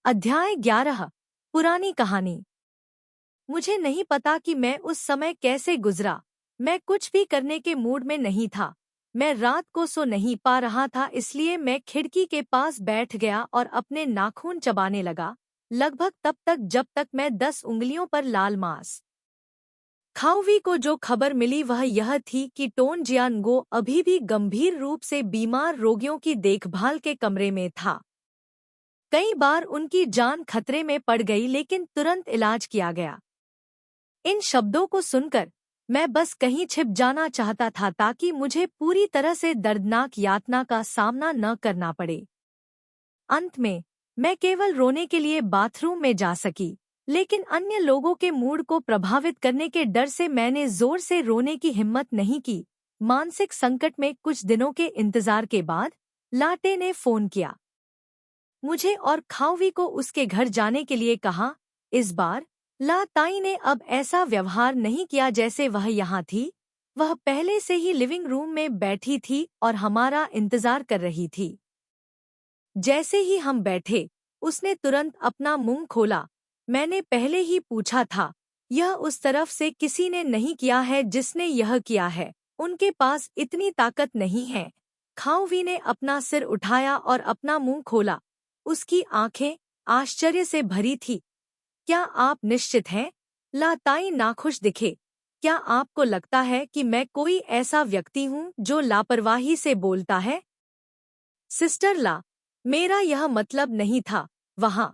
अध्याय 11। पुरानी कहानी। मुझे नहीं पता कि मैं उस समय कैसे गुजरा। मैं कुछ भी करने के मूड में नहीं था। मैं रात को सो नहीं पा रहा था, इसलिए मैं खिड़की के पास बैठ गया और अपने नाखून चबाने लगा, लगभग तब तक जब तक मैं 10 उंगलियों पर लाल मांस। खाओवी को जो खबर मिली वह यह थी कि टोन जियानगो अभी भी गंभीर रूप से बीमार रोगियों की देखभाल के कमरे में था। कई बार उनकी जान खतरे में पड़ गई, लेकिन तुरंत इलाज किया गया। इन शब्दों को सुनकर मैं बस कहीं छिप जाना चाहता था ताकि मुझे पूरी तरह से दर्दनाक यातना का सामना न करना पड़े। अंत में मैं केवल रोने के लिए बाथरूम में जा सकी, लेकिन अन्य लोगों के मूड को प्रभावित करने के डर से मैंने जोर से रोने की हिम्मत नहीं की। मानसिक संकट में कुछ दिनों के इंतजार के बाद लाटे ने फोन किया। मुझे और खाओवी को उसके घर जाने के लिए कहा। इस बार ला ताई ने अब ऐसा व्यवहार नहीं किया जैसे वह यहाँ थी। वह पहले से ही लिविंग रूम में बैठी थी और हमारा इंतजार कर रही थी। जैसे ही हम बैठे, उसने तुरंत अपना मुंह खोला। मैंने पहले ही पूछा था, यह उस तरफ से किसी ने नहीं किया है जिसने यह किया है। उनके पास इतनी ताकत नहीं है। खाओवी ने अपना सिर उठाया और अपना मुंह खोला। उसकी आंखें आश्चर्य से भरी थी। क्या आप निश्चित हैं? ला ताई नाखुश दिखे। क्या आपको लगता है कि मैं कोई ऐसा व्यक्ति हूँ जो लापरवाही से बोलता है? सिस्टर ला, मेरा यह मतलब नहीं था। वहाँ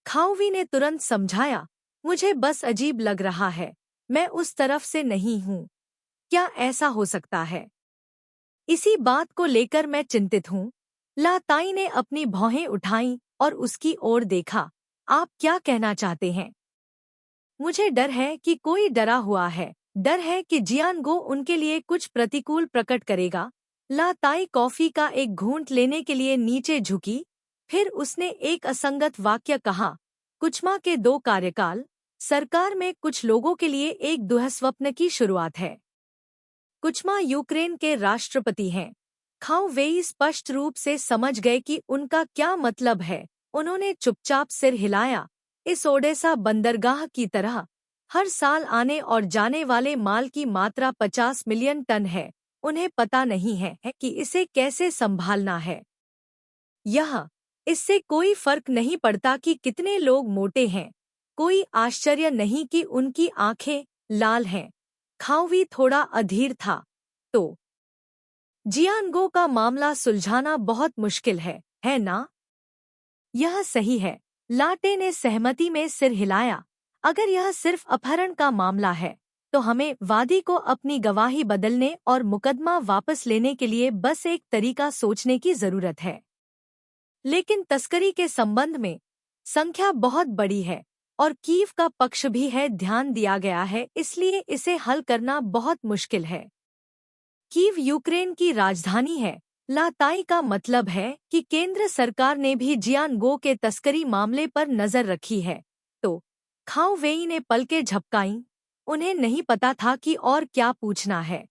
खाओवी ने तुरंत समझाया। मुझे बस अजीब लग रहा है। मैं उस तरफ से नहीं हूँ। क्या ऐसा हो सकता है? इसी बात को लेकर मैं चिंतित हूँ। ला ताई ने अपनी भौहें उठाईं और उसकी ओर देखा। आप क्या कहना चाहते हैं? मुझे डर है कि कोई डरा हुआ है। डर है कि जियानगो उनके लिए कुछ प्रतिकूल प्रकट करेगा। ला ताई कॉफी का एक घूंट लेने के लिए नीचे झुकी। फिर उसने एक असंगत वाक्य कहा। कुचमा के 2 कार्यकाल, सरकार में कुछ लोगों के लिए एक दुःस्वप्न की शुरुआत है। कुचमा यूक्रेन के राष्ट्रपति हैं। खाओ वेई स्पष्ट रूप से समझ गए कि उनका क्या मतलब है। उन्होंने चुपचाप सिर हिलाया। इस ओडेसा बंदरगाह की तरह हर साल आने और जाने वाले माल की मात्रा 50 मिलियन टन है। उन्हें पता नहीं है कि इसे कैसे संभालना है। इससे कोई फर्क नहीं पड़ता कि कितने लोग मोटे हैं। कोई आश्चर्य नहीं कि उनकी आंखें लाल हैं। खाओवी थोड़ा अधीर था। तो जियानगो का मामला सुलझाना बहुत मुश्किल है ना? यह सही है। लाटे ने सहमति में सिर हिलाया। अगर यह सिर्फ अपहरण का मामला है, तो हमें वादी को अपनी गवाही बदलने और मुकदमा वापस लेने के लिए बस एक तरीका सोचने की जरूरत है। लेकिन तस्करी के संबंध में संख्या बहुत बड़ी है और कीव का पक्ष भी है ध्यान दिया गया है, इसलिए इसे हल करना बहुत मुश्किल है। कीव यूक्रेन की राजधानी है। ला ताई का मतलब है कि केंद्र सरकार ने भी जियानगो के तस्करी मामले पर नजर रखी है। तो खाओ वेई ने पलकें झपकाईं। उन्हें नहीं पता था कि और क्या पूछना है।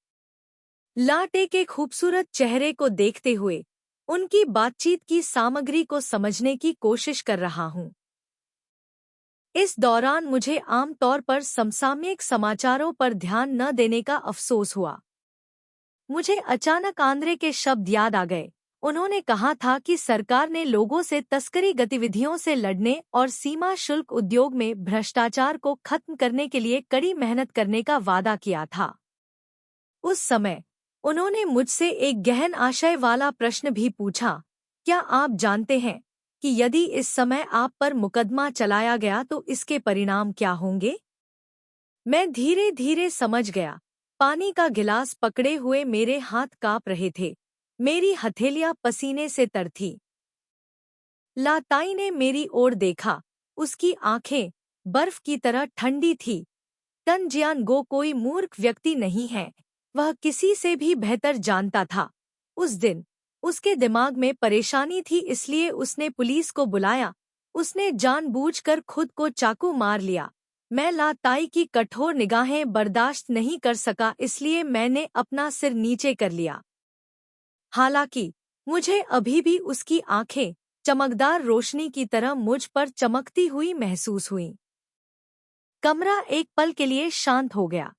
लाटे के खूबसूरत चेहरे को देखते हुए उनकी बातचीत की सामग्री को समझने की कोशिश कर रहा हूँ। इस दौरान मुझे आमतौर पर समसामयिक समाचारों पर ध्यान न देने का अफसोस हुआ। मुझे अचानक आंद्रे के शब्द याद आ गए। उन्होंने कहा था कि सरकार ने लोगों से तस्करी गतिविधियों से लड़ने और सीमा शुल्क उद्योग में भ्रष्टाचार को खत्म करने के लिए कड़ी मेहनत करने का वादा किया था। उस समय उन्होंने मुझसे एक गहन आशय वाला प्रश्न भी पूछा। क्या आप जानते हैं कि यदि इस समय आप पर मुकदमा चलाया गया तो इसके परिणाम क्या होंगे? मैं धीरे धीरे समझ गया। पानी का गिलास पकड़े हुए मेरे हाथ कांप रहे थे। मेरी हथेलियां पसीने से तर थीं। ला ताई ने मेरी ओर देखा। उसकी आंखें बर्फ की तरह ठंडी थी। टन जियानगो कोई मूर्ख व्यक्ति नहीं है। वह किसी से भी बेहतर जानता था। उस दिन उसके दिमाग में परेशानी थी, इसलिए उसने पुलिस को बुलाया। उसने जानबूझकर खुद को चाकू मार लिया। मैं ला ताई की कठोर निगाहें बर्दाश्त नहीं कर सका, इसलिए मैंने अपना सिर नीचे कर लिया। हालांकि मुझे अभी भी उसकी आंखें चमकदार रोशनी की तरह मुझ पर चमकती हुई महसूस हुई। कमरा एक पल के लिए शांत हो गया।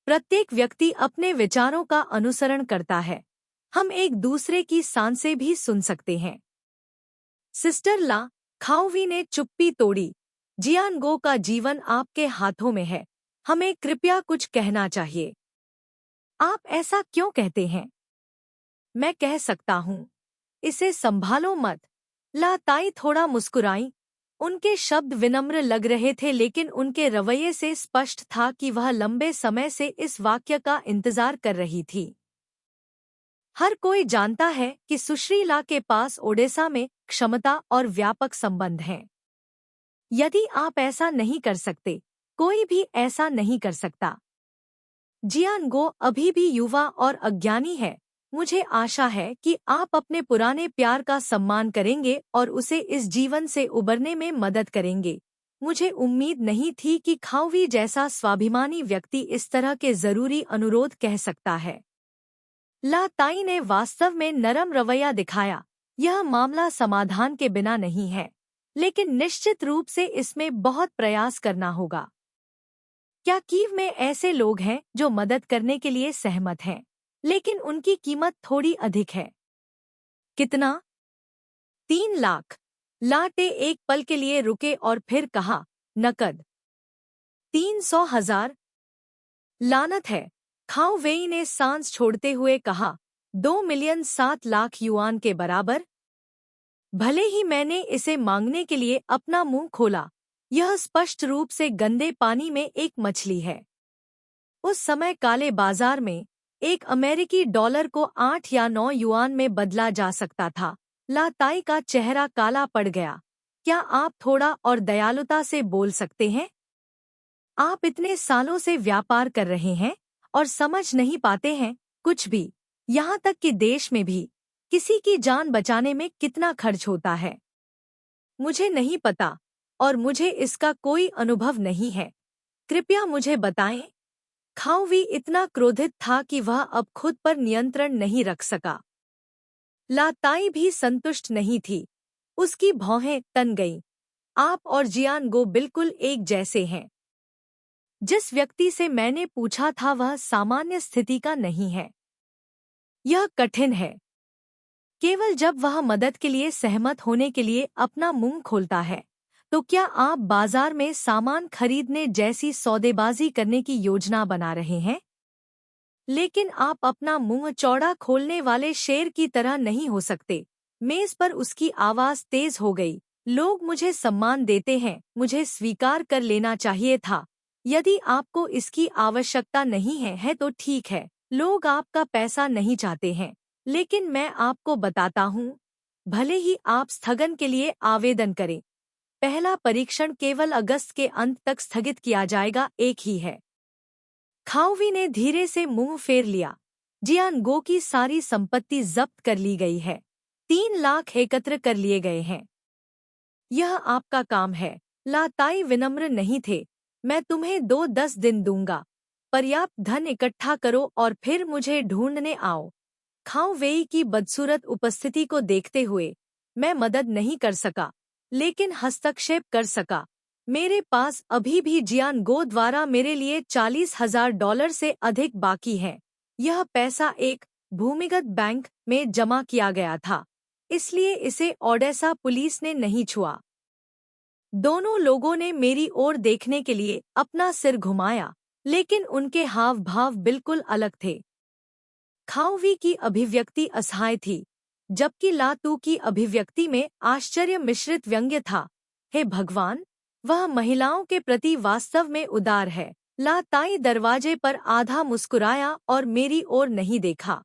प्रत्येक व्यक्ति अपने विचारों का अनुसरण करता है। हम एक दूसरे की सांसें भी सुन सकते हैं। सिस्टर ला खाओवी ने चुप्पी तोड़ी। जियानगो का जीवन आपके हाथों में है। हमें कृपया कुछ कहना चाहिए। आप ऐसा क्यों कहते हैं? मैं कह सकता हूँ। इसे संभालो मत। ला ताई थोड़ा मुस्कुराई। उनके शब्द विनम्र लग रहे थे, लेकिन उनके रवैये से स्पष्ट था कि वह लंबे समय से इस वाक्य का इंतजार कर रही थी। हर कोई जानता है कि सुश्री ला के पास ओडेसा में क्षमता और व्यापक संबंध हैं। यदि आप ऐसा नहीं कर सकते, कोई भी ऐसा नहीं कर सकता। जियानगो अभी भी युवा और अज्ञानी है। मुझे आशा है कि आप अपने पुराने प्यार का सम्मान करेंगे और उसे इस जीवन से उबरने में मदद करेंगे। मुझे उम्मीद नहीं थी कि खाओवी जैसा स्वाभिमानी व्यक्ति इस तरह के जरूरी अनुरोध कह सकता है। ला ताई ने वास्तव में नरम रवैया दिखाया। यह मामला समाधान के बिना नहीं है, लेकिन निश्चित रूप से इसमें बहुत प्रयास करना होगा। क्या कीव में ऐसे लोग हैं जो मदद करने के लिए सहमत हैं, लेकिन उनकी कीमत थोड़ी अधिक है? कितना? 3 लाख। लाटे एक पल के लिए रुके और फिर कहा, नकद? 300,000? लानत है। खाओ वेई ने सांस छोड़ते हुए कहा, 2 मिलियन 7 लाख युआन के बराबर। भले ही मैंने इसे मांगने के लिए अपना मुंह खोला, यह स्पष्ट रूप से गंदे पानी में एक मछली है। उस समय काले बाजार में एक अमेरिकी डॉलर को 8 या 9 युआन में बदला जा सकता था। ला ताई का चेहरा काला पड़ गया। क्या आप थोड़ा और दयालुता से बोल सकते हैं? आप इतने सालों से व्यापार कर रहे हैं और समझ नहीं पाते हैं कुछ भी, यहाँ तक कि देश में भी किसी की जान बचाने में कितना खर्च होता है। मुझे नहीं पता और मुझे इसका कोई अनुभव नहीं है। कृपया मुझे बताएं। खाओवी इतना क्रोधित था कि वह अब खुद पर नियंत्रण नहीं रख सका। ला ताई भी संतुष्ट नहीं थी। उसकी भौहें तन गईं। आप और जियानगो बिल्कुल एक जैसे हैं। जिस व्यक्ति से मैंने पूछा था वह सामान्य स्थिति का नहीं है। यह कठिन है। केवल जब वह मदद के लिए सहमत होने के लिए अपना मुंह खोलता है। तो क्या आप बाजार में सामान खरीदने जैसी सौदेबाजी करने की योजना बना रहे हैं? लेकिन आप अपना मुंह चौड़ा खोलने वाले शेर की तरह नहीं हो सकते। मेज पर उसकी आवाज तेज हो गई। लोग मुझे सम्मान देते हैं, मुझे स्वीकार कर लेना चाहिए था। यदि आपको इसकी आवश्यकता नहीं है तो ठीक है। लोग आपका पैसा नहीं चाहते हैं, लेकिन मैं आपको बताता हूँ, भले ही आप स्थगन के लिए आवेदन करें, पहला परीक्षण केवल अगस्त के अंत तक स्थगित किया जाएगा। एक ही है। खाओवी ने धीरे से मुंह फेर लिया। जियानगो की सारी संपत्ति जब्त कर ली गई है। 3 लाख एकत्र कर लिए गए हैं। यह आपका काम है। ला ताई विनम्र नहीं थे। मैं तुम्हें 2-10 दिन दूंगा। पर्याप्त धन इकट्ठा करो और फिर मुझे ढूंढने आओ। खाओ वेई की बदसूरत उपस्थिति को देखते हुए मैं मदद नहीं कर सका, लेकिन हस्तक्षेप कर सका। मेरे पास अभी भी जियानगो द्वारा मेरे लिए $40,000 से अधिक बाकी है। यह पैसा एक भूमिगत बैंक में जमा किया गया था, इसलिए इसे ओडेसा पुलिस ने नहीं छुआ। दोनों लोगों ने मेरी ओर देखने के लिए अपना सिर घुमाया, लेकिन उनके हाव भाव बिल्कुल अलग थे। खाओवी की अभिव्यक्ति असहाय थी, जबकि लातू की अभिव्यक्ति में आश्चर्य मिश्रित व्यंग्य था। हे भगवान, वह महिलाओं के प्रति वास्तव में उदार है। ला ताई दरवाजे पर आधा मुस्कुराया और मेरी ओर नहीं देखा।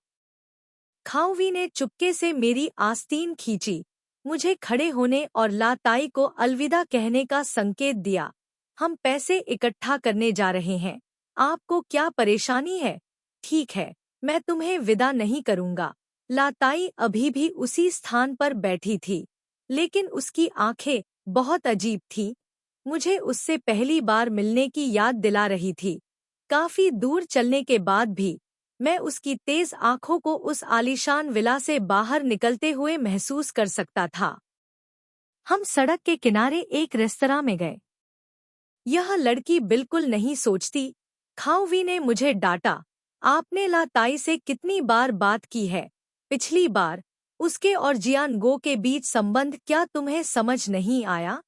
खाओवी ने चुपके से मेरी आस्तीन खींची, मुझे खड़े होने और ला ताई को अलविदा कहने का संकेत दिया। हम पैसे इकट्ठा करने जा रहे हैं। आपको क्या परेशानी है? ठीक है, मैं तुम्हें विदा नहीं करूंगा। ला ताई अभी भी उसी स्थान पर बैठी थी, लेकिन उसकी आंखें बहुत अजीब थीं। मुझे उससे पहली बार मिलने की याद दिला रही थी। काफी दूर चलने के बाद भी मैं उसकी तेज आंखों को उस आलीशान विला से बाहर निकलते हुए महसूस कर सकता था। हम सड़क के किनारे एक रेस्तरां में गए। यह लड़की बिल्कुल नहीं सोचती, खाओवी ने मुझे डांटा। आपने लाताई से कितनी बार बात की है? पिछली बार। उसके और जियानगो के बीच संबंध क्या तुम्हें समझ नहीं आया?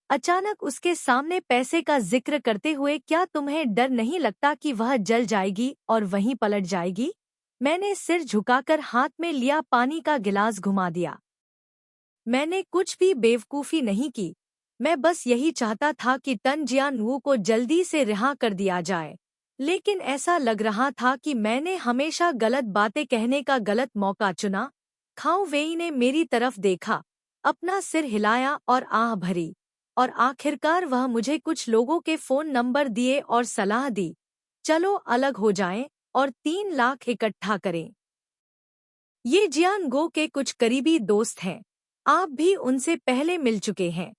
अचानक उसके सामने पैसे का जिक्र करते हुए क्या तुम्हें डर नहीं लगता कि वह जल जाएगी और वहीं पलट जाएगी? मैंने सिर झुकाकर हाथ में लिया पानी का गिलास घुमा दिया। मैंने कुछ भी बेवकूफ़ी नहीं की। मैं बस यही चाहता था कि तन जियानवू को जल्दी से रिहा कर दिया जाए। लेकिन ऐसा लग रहा था कि मैंने हमेशा गलत बातें कहने का गलत मौका चुना। खाओ वेई ने मेरी तरफ देखा, अपना सिर हिलाया और आह भरी। और आखिरकार वह मुझे कुछ लोगों के फ़ोन नंबर दिए और सलाह दी, चलो अलग हो जाएं और 3 लाख इकट्ठा करें। ये जियानगो के कुछ करीबी दोस्त हैं। आप भी उनसे पहले मिल चुके हैं।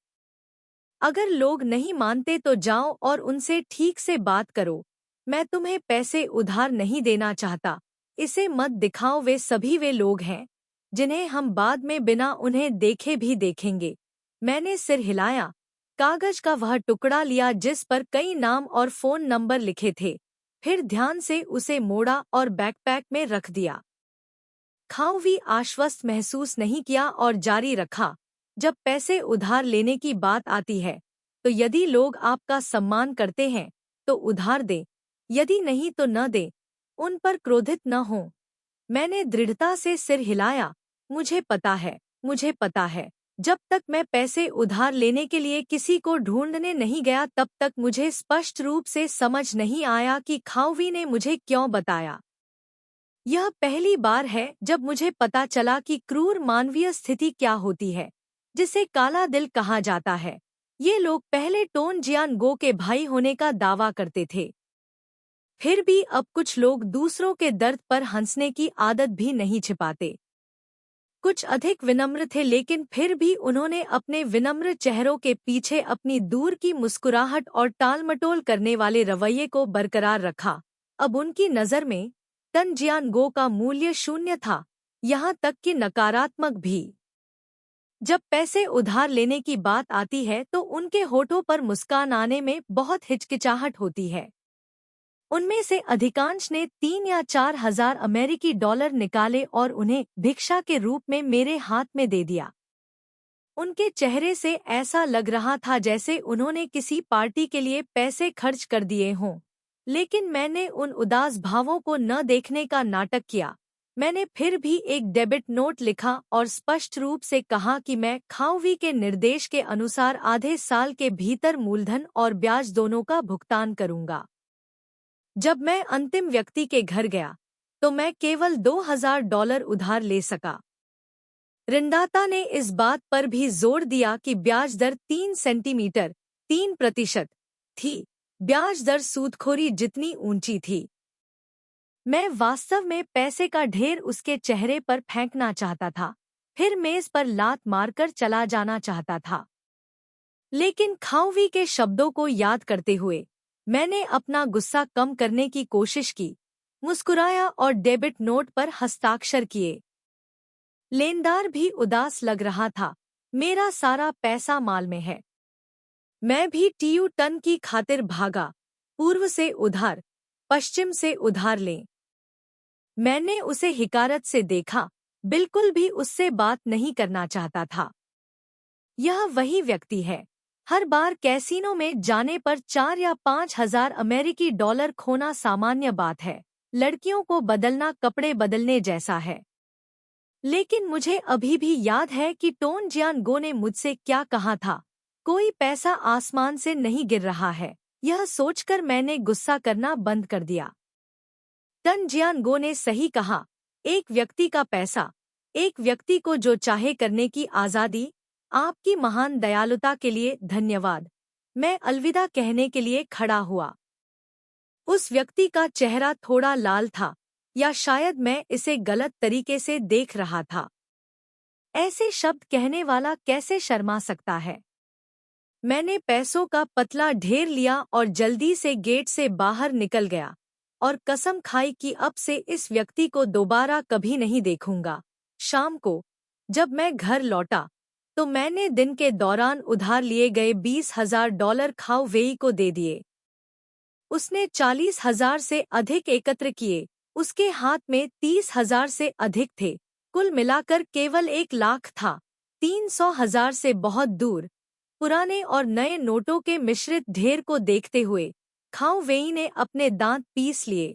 अगर लोग नहीं मानते तो जाओ और उनसे ठीक से बात करो। मैं तुम्हें पैसे उधार नहीं देना चाहता। इसे मत दिखाओ। वे लोग हैं जिन्हें हम बाद में बिना उन्हें देखे भी देखेंगे। मैंने सिर हिलाया, कागज का वह टुकड़ा लिया जिस पर कई नाम और फ़ोन नंबर लिखे थे, फिर ध्यान से उसे मोड़ा और बैकपैक में रख दिया। खाओवी आश्वस्त महसूस नहीं किया और जारी रखा, जब पैसे उधार लेने की बात आती है तो यदि लोग आपका सम्मान करते हैं तो उधार दें, यदि नहीं तो न दें। उन पर क्रोधित न हो। मैंने दृढ़ता से सिर हिलाया। मुझे पता है। जब तक मैं पैसे उधार लेने के लिए किसी को ढूंढने नहीं गया तब तक मुझे स्पष्ट रूप से समझ नहीं आया कि खाओवी ने मुझे क्यों बताया। यह पहली बार है जब मुझे पता चला कि क्रूर मानवीय स्थिति क्या होती है, जिसे काला दिल कहा जाता है। ये लोग पहले टोन जियानगो के भाई होने का दावा करते थे। फिर भी अब कुछ लोग दूसरों के दर्द पर हंसने की आदत भी नहीं छिपाते। कुछ अधिक विनम्र थे लेकिन फिर भी उन्होंने अपने विनम्र चेहरों के पीछे अपनी दूर की मुस्कुराहट और टालमटोल करने वाले रवैये को बरकरार रखा। अब उनकी नज़र में तन जियानगो का मूल्य शून्य था, यहाँ तक कि नकारात्मक भी। जब पैसे उधार लेने की बात आती है तो उनके होठों पर मुस्कान आने में बहुत हिचकिचाहट होती है। उनमें से अधिकांश ने 3 या 4 हजार अमेरिकी डॉलर निकाले और उन्हें भिक्षा के रूप में मेरे हाथ में दे दिया। उनके चेहरे से ऐसा लग रहा था जैसे उन्होंने किसी पार्टी के लिए पैसे खर्च कर दिए हों। लेकिन मैंने उन उदास भावों को न देखने का नाटक किया। मैंने फिर भी एक डेबिट नोट लिखा और स्पष्ट रूप से कहा कि मैं खाओवी के निर्देश के अनुसार आधे साल के भीतर मूलधन और ब्याज दोनों का भुगतान करूंगा। जब मैं अंतिम व्यक्ति के घर गया तो मैं केवल $2000 उधार ले सका। ऋणदाता ने इस बात पर भी जोर दिया कि ब्याज दर 3% थी। ब्याज दर सूदखोरी जितनी ऊंची थी। मैं वास्तव में पैसे का ढेर उसके चेहरे पर फेंकना चाहता था, फिर मेज पर लात मारकर चला जाना चाहता था। लेकिन खाओवी के शब्दों को याद करते हुए मैंने अपना गुस्सा कम करने की कोशिश की, मुस्कुराया और डेबिट नोट पर हस्ताक्षर किए। लेनदार भी उदास लग रहा था। मेरा सारा पैसा माल में है। मैं भी टीयू टन की खातिर भागा, पूर्व से उधार, पश्चिम से उधार लें। मैंने उसे हिकारत से देखा, बिल्कुल भी उससे बात नहीं करना चाहता था। यह वही व्यक्ति है। हर बार कैसीनो में जाने पर 4 या 5 हजार अमेरिकी डॉलर खोना सामान्य बात है। लड़कियों को बदलना कपड़े बदलने जैसा है। लेकिन मुझे अभी भी याद है कि टोन जियानगो ने मुझसे क्या कहा था, कोई पैसा आसमान से नहीं गिर रहा है। यह सोचकर मैंने गुस्सा करना बंद कर दिया। टन जियानगो ने सही कहा, एक व्यक्ति का पैसा, एक व्यक्ति को जो चाहे करने की आज़ादी। आपकी महान दयालुता के लिए धन्यवाद। मैं अलविदा कहने के लिए खड़ा हुआ। उस व्यक्ति का चेहरा थोड़ा लाल था, या शायद मैं इसे गलत तरीके से देख रहा था। ऐसे शब्द कहने वाला कैसे शर्मा सकता है? मैंने पैसों का पतला ढेर लिया और जल्दी से गेट से बाहर निकल गया। और कसम खाई कि अब से इस व्यक्ति को दोबारा कभी नहीं देखूंगा। शाम को जब मैं घर लौटा तो मैंने दिन के दौरान उधार लिए गए $20,000 खाओ वेई को दे दिए। उसने 40,000 से अधिक एकत्र किए। उसके हाथ में 30,000 से अधिक थे। कुल मिलाकर केवल 1 लाख था। 300,000 से बहुत दूर। पुराने और नए नोटों के मिश्रित ढेर को देखते हुए खाओ वेई ने अपने दांत पीस लिए।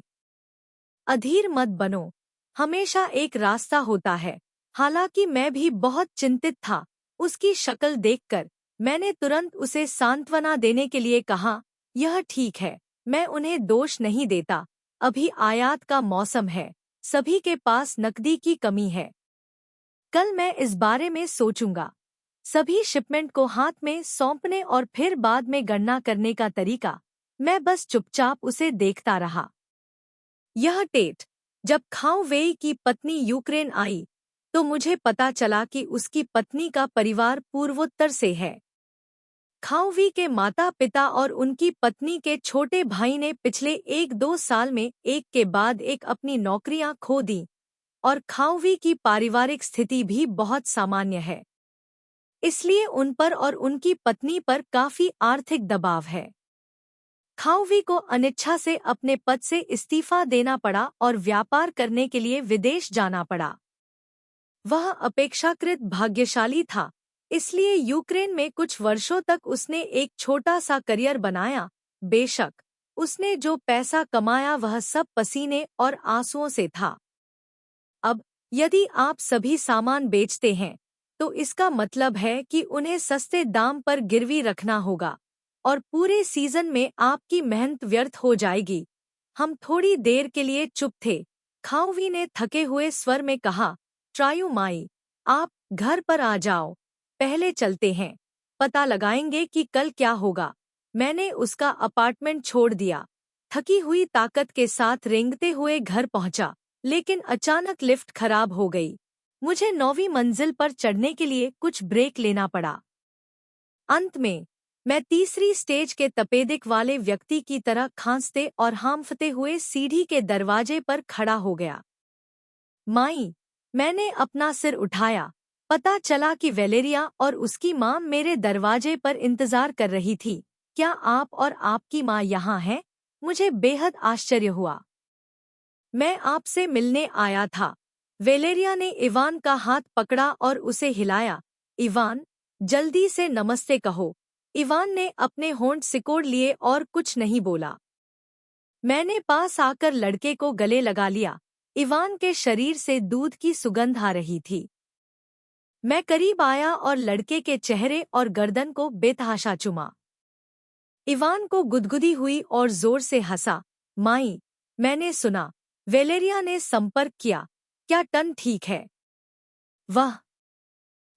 अधीर मत बनो, हमेशा एक रास्ता होता है। हालांकि मैं भी बहुत चिंतित था। उसकी शक्ल देखकर मैंने तुरंत उसे सांत्वना देने के लिए कहा, यह ठीक है, मैं उन्हें दोष नहीं देता। अभी आयात का मौसम है, सभी के पास नकदी की कमी है। कल मैं इस बारे में सोचूंगा। सभी शिपमेंट को हाथ में सौंपने और फिर बाद में गणना करने का तरीका। मैं बस चुपचाप उसे देखता रहा। यह टेट जब खाओ वेई की पत्नी यूक्रेन आई तो मुझे पता चला कि उसकी पत्नी का परिवार पूर्वोत्तर से है। खाओ वी के माता पिता और उनकी पत्नी के छोटे भाई ने पिछले 1-2 साल में एक के बाद एक अपनी नौकरियां खो दी और खाओ वी की पारिवारिक स्थिति भी बहुत सामान्य है। इसलिए उन पर और उनकी पत्नी पर काफी आर्थिक दबाव है। खाओ वी को अनिच्छा से अपने पद से इस्तीफा देना पड़ा और व्यापार करने के लिए विदेश जाना पड़ा। वह अपेक्षाकृत भाग्यशाली था, इसलिए यूक्रेन में कुछ वर्षों तक उसने एक छोटा सा करियर बनाया। बेशक उसने जो पैसा कमाया वह सब पसीने और आंसुओं से था। अब यदि आप सभी सामान बेचते हैं तो इसका मतलब है कि उन्हें सस्ते दाम पर गिरवी रखना होगा और पूरे सीजन में आपकी मेहनत व्यर्थ हो जाएगी। हम थोड़ी देर के लिए चुप थे। खाओ वी ने थके हुए स्वर में कहा, ट्रायू माई, आप घर पर आ जाओ, पहले चलते हैं, पता लगाएंगे कि कल क्या होगा। मैंने उसका अपार्टमेंट छोड़ दिया, थकी हुई ताकत के साथ रेंगते हुए घर पहुंचा, लेकिन अचानक लिफ्ट खराब हो गई। मुझे 9वीं मंजिल पर चढ़ने के लिए कुछ ब्रेक लेना पड़ा। अंत में मैं तीसरी स्टेज के तपेदिक वाले व्यक्ति की तरह खांसते और हांफते हुए सीढ़ी के दरवाजे पर खड़ा हो गया। माई, मैंने अपना सिर उठाया। पता चला कि वेलेरिया और उसकी माँ मेरे दरवाजे पर इंतजार कर रही थी। क्या आप और आपकी माँ यहाँ हैं? मुझे बेहद आश्चर्य हुआ। मैं आपसे मिलने आया था। वेलेरिया ने इवान का हाथ पकड़ा और उसे हिलाया। इवान, जल्दी से नमस्ते कहो। इवान ने अपने होंठ सिकोड़ लिए और कुछ नहीं बोला। मैंने पास आकर लड़के को गले लगा लिया। इवान के शरीर से दूध की सुगंध आ रही थी। मैं करीब आया और लड़के के चेहरे और गर्दन को बेतहाशा चुमा। इवान को गुदगुदी हुई और जोर से हंसा। माई, मैंने सुना, वेलेरिया ने संपर्क किया। क्या टन ठीक है? वह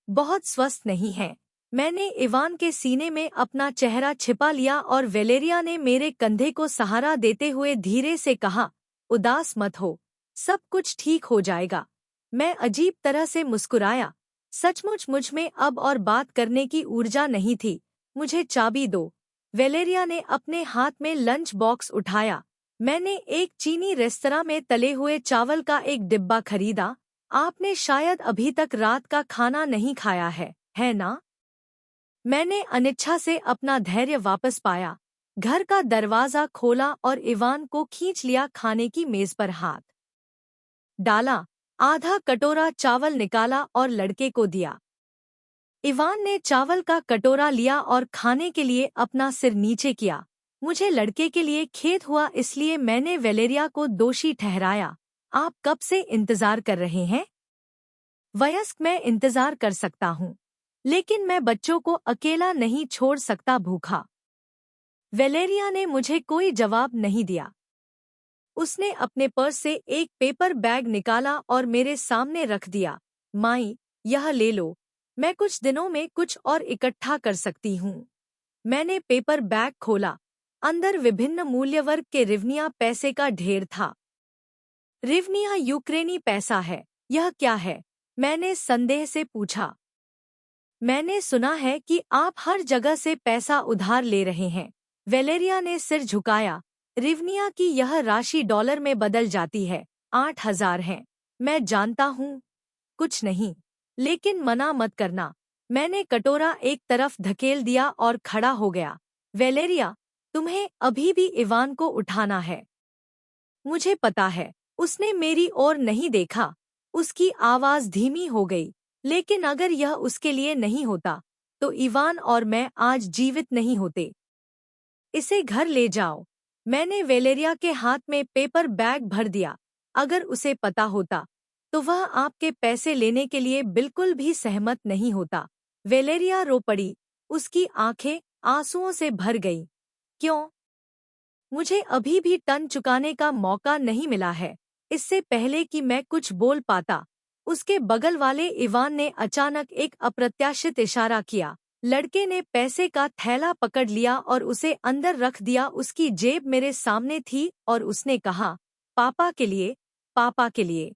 बहुत स्वस्थ नहीं है। मैंने इवान के सीने में अपना चेहरा छिपा लिया और वेलेरिया ने मेरे कंधे को सहारा देते हुए धीरे से कहा, उदास मत हो, सब कुछ ठीक हो जाएगा। मैं अजीब तरह से मुस्कुराया। सचमुच मुझ में अब और बात करने की ऊर्जा नहीं थी। मुझे चाबी दो। वेलेरिया ने अपने हाथ में लंच बॉक्स उठाया। मैंने एक चीनी रेस्तरां में तले हुए चावल का एक डिब्बा खरीदा। आपने शायद अभी तक रात का खाना नहीं खाया है ना? मैंने अनिच्छा से अपना धैर्य वापस पाया, घर का दरवाजा खोला और इवान को खींच लिया। खाने की मेज पर हाथ डाला, आधा कटोरा चावल निकाला और लड़के को दिया। इवान ने चावल का कटोरा लिया और खाने के लिए अपना सिर नीचे किया। मुझे लड़के के लिए खेद हुआ, इसलिए मैंने वेलेरिया को दोषी ठहराया। आप कब से इंतजार कर रहे हैं? वयस्क मैं इंतजार कर सकता हूँ, लेकिन मैं बच्चों को अकेला नहीं छोड़ सकता भूखा। वेलेरिया ने मुझे कोई जवाब नहीं दिया। उसने अपने पर्स से एक पेपर बैग निकाला और मेरे सामने रख दिया। माई, यह ले लो, मैं कुछ दिनों में कुछ और इकट्ठा कर सकती हूँ। मैंने पेपर बैग खोला। अंदर विभिन्न मूल्यवर्ग के रिवनिया पैसे का ढेर था। रिवनिया यूक्रेनी पैसा है। यह क्या है? मैंने संदेह से पूछा। मैंने सुना है कि आप हर जगह से पैसा उधार ले रहे हैं। वेलेरिया ने सिर झुकाया। रिवनिया की यह राशि डॉलर में बदल जाती है। 8,000 है। मैं जानता हूँ। कुछ नहीं। लेकिन मना मत करना। मैंने कटोरा एक तरफ धकेल दिया और खड़ा हो गया। वेलेरिया, तुम्हें अभी भी इवान को उठाना है। मुझे पता है। उसने मेरी ओर नहीं देखा। उसकी आवाज धीमी हो गई। लेकिन अगर यह उसके लिए नहीं होता तो इवान और मैं आज जीवित नहीं होते। इसे घर ले जाओ। मैंने वेलेरिया के हाथ में पेपर बैग भर दिया। अगर उसे पता होता तो वह आपके पैसे लेने के लिए बिल्कुल भी सहमत नहीं होता। वेलेरिया रो पड़ी। उसकी आंखें आंसुओं से भर गईं। क्यों? मुझे अभी भी टन चुकाने का मौका नहीं मिला है। इससे पहले कि मैं कुछ बोल पाता, उसके बगल वाले इवान ने अचानक एक अप्रत्याशित इशारा किया। लड़के ने पैसे का थैला पकड़ लिया और उसे अंदर रख दिया। उसकी जेब मेरे सामने थी और उसने कहा, पापा के लिए, पापा के लिए।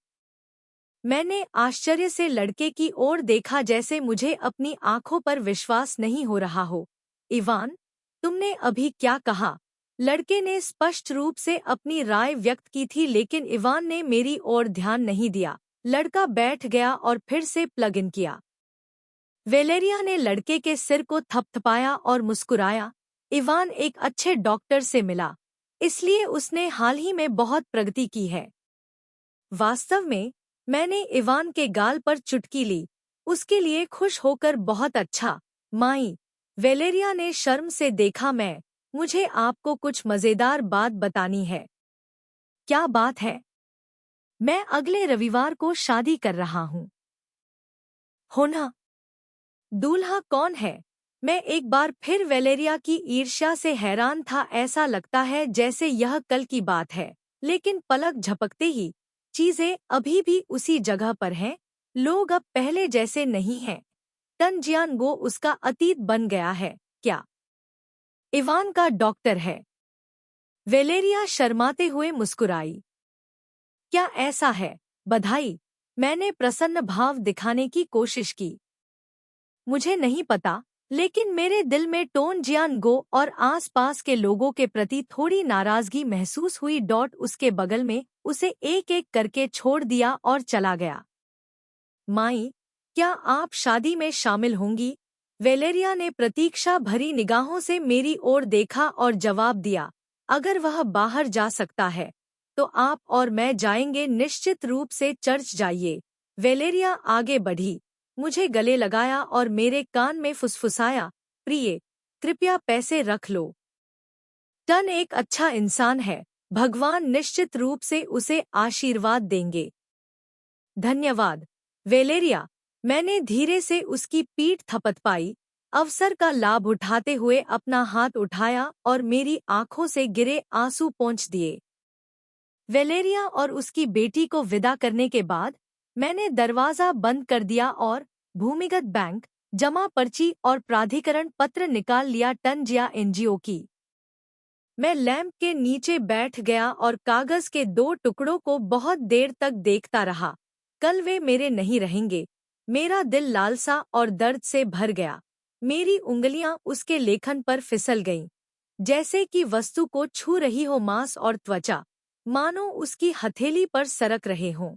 मैंने आश्चर्य से लड़के की ओर देखा जैसे मुझे अपनी आंखों पर विश्वास नहीं हो रहा हो। इवान, तुमने अभी क्या कहा? लड़के ने स्पष्ट रूप से अपनी राय व्यक्त की थी लेकिन इवान ने मेरी ओर ध्यान नहीं दिया। लड़का बैठ गया और फिर से प्लग इन किया। वेलेरिया ने लड़के के सिर को थपथपाया और मुस्कुराया। इवान एक अच्छे डॉक्टर से मिला, इसलिए उसने हाल ही में बहुत प्रगति की है। वास्तव में, मैंने इवान के गाल पर चुटकी ली। उसके लिए खुश होकर बहुत अच्छा, माई। वेलेरिया ने शर्म से देखा। मुझे आपको कुछ मजेदार बात बतानी है। क्या बात है? मैं अगले रविवार को शादी कर रहा हूँ। हो ना? दूल्हा कौन है? मैं एक बार फिर वेलेरिया की ईर्ष्या से हैरान था। ऐसा लगता है जैसे यह कल की बात है, लेकिन पलक झपकते ही चीजें अभी भी उसी जगह पर हैं। लोग अब पहले जैसे नहीं हैं। तंजियानगो उसका अतीत बन गया है क्या? इवान का डॉक्टर है। वेलेरिया शर्माते हुए मुस्कुराई। क्या ऐसा है? बधाई। मैंने प्रसन्न भाव दिखाने की कोशिश की। मुझे नहीं पता, लेकिन मेरे दिल में टोनजियानगो और आसपास के लोगों के प्रति थोड़ी नाराजगी महसूस हुई। उसके बगल में उसे एक एक करके छोड़ दिया और चला गया। माई, क्या आप शादी में शामिल होंगी? वेलेरिया ने प्रतीक्षा भरी निगाहों से मेरी ओर देखा और जवाब दिया, अगर वह बाहर जा सकता है तो आप और मैं जाएंगे। निश्चित रूप से। चर्च जाइए। वेलेरिया आगे बढ़ी, मुझे गले लगाया और मेरे कान में फुसफुसाया, प्रिय, कृपया पैसे रख लो। टन एक अच्छा इंसान है। भगवान निश्चित रूप से उसे आशीर्वाद देंगे। धन्यवाद, वेलेरिया। मैंने धीरे से उसकी पीठ थपथपाई। अवसर का लाभ उठाते हुए अपना हाथ उठाया और मेरी आंखों से गिरे आंसू पोंछ दिए। वेलेरिया और उसकी बेटी को विदा करने के बाद मैंने दरवाजा बंद कर दिया और भूमिगत बैंक, जमा पर्ची और प्राधिकरण पत्र निकाल लिया। टनजिया एनजीओ की। मैं लैंप के नीचे बैठ गया और कागज के 2 टुकड़ों को बहुत देर तक देखता रहा। कल वे मेरे नहीं रहेंगे। मेरा दिल लालसा और दर्द से भर गया। मेरी उंगलियां उसके लेखन पर फिसल गईं, जैसे कि वस्तु को छू रही हो मांस और त्वचा, मानो उसकी हथेली पर सरक रहे हों।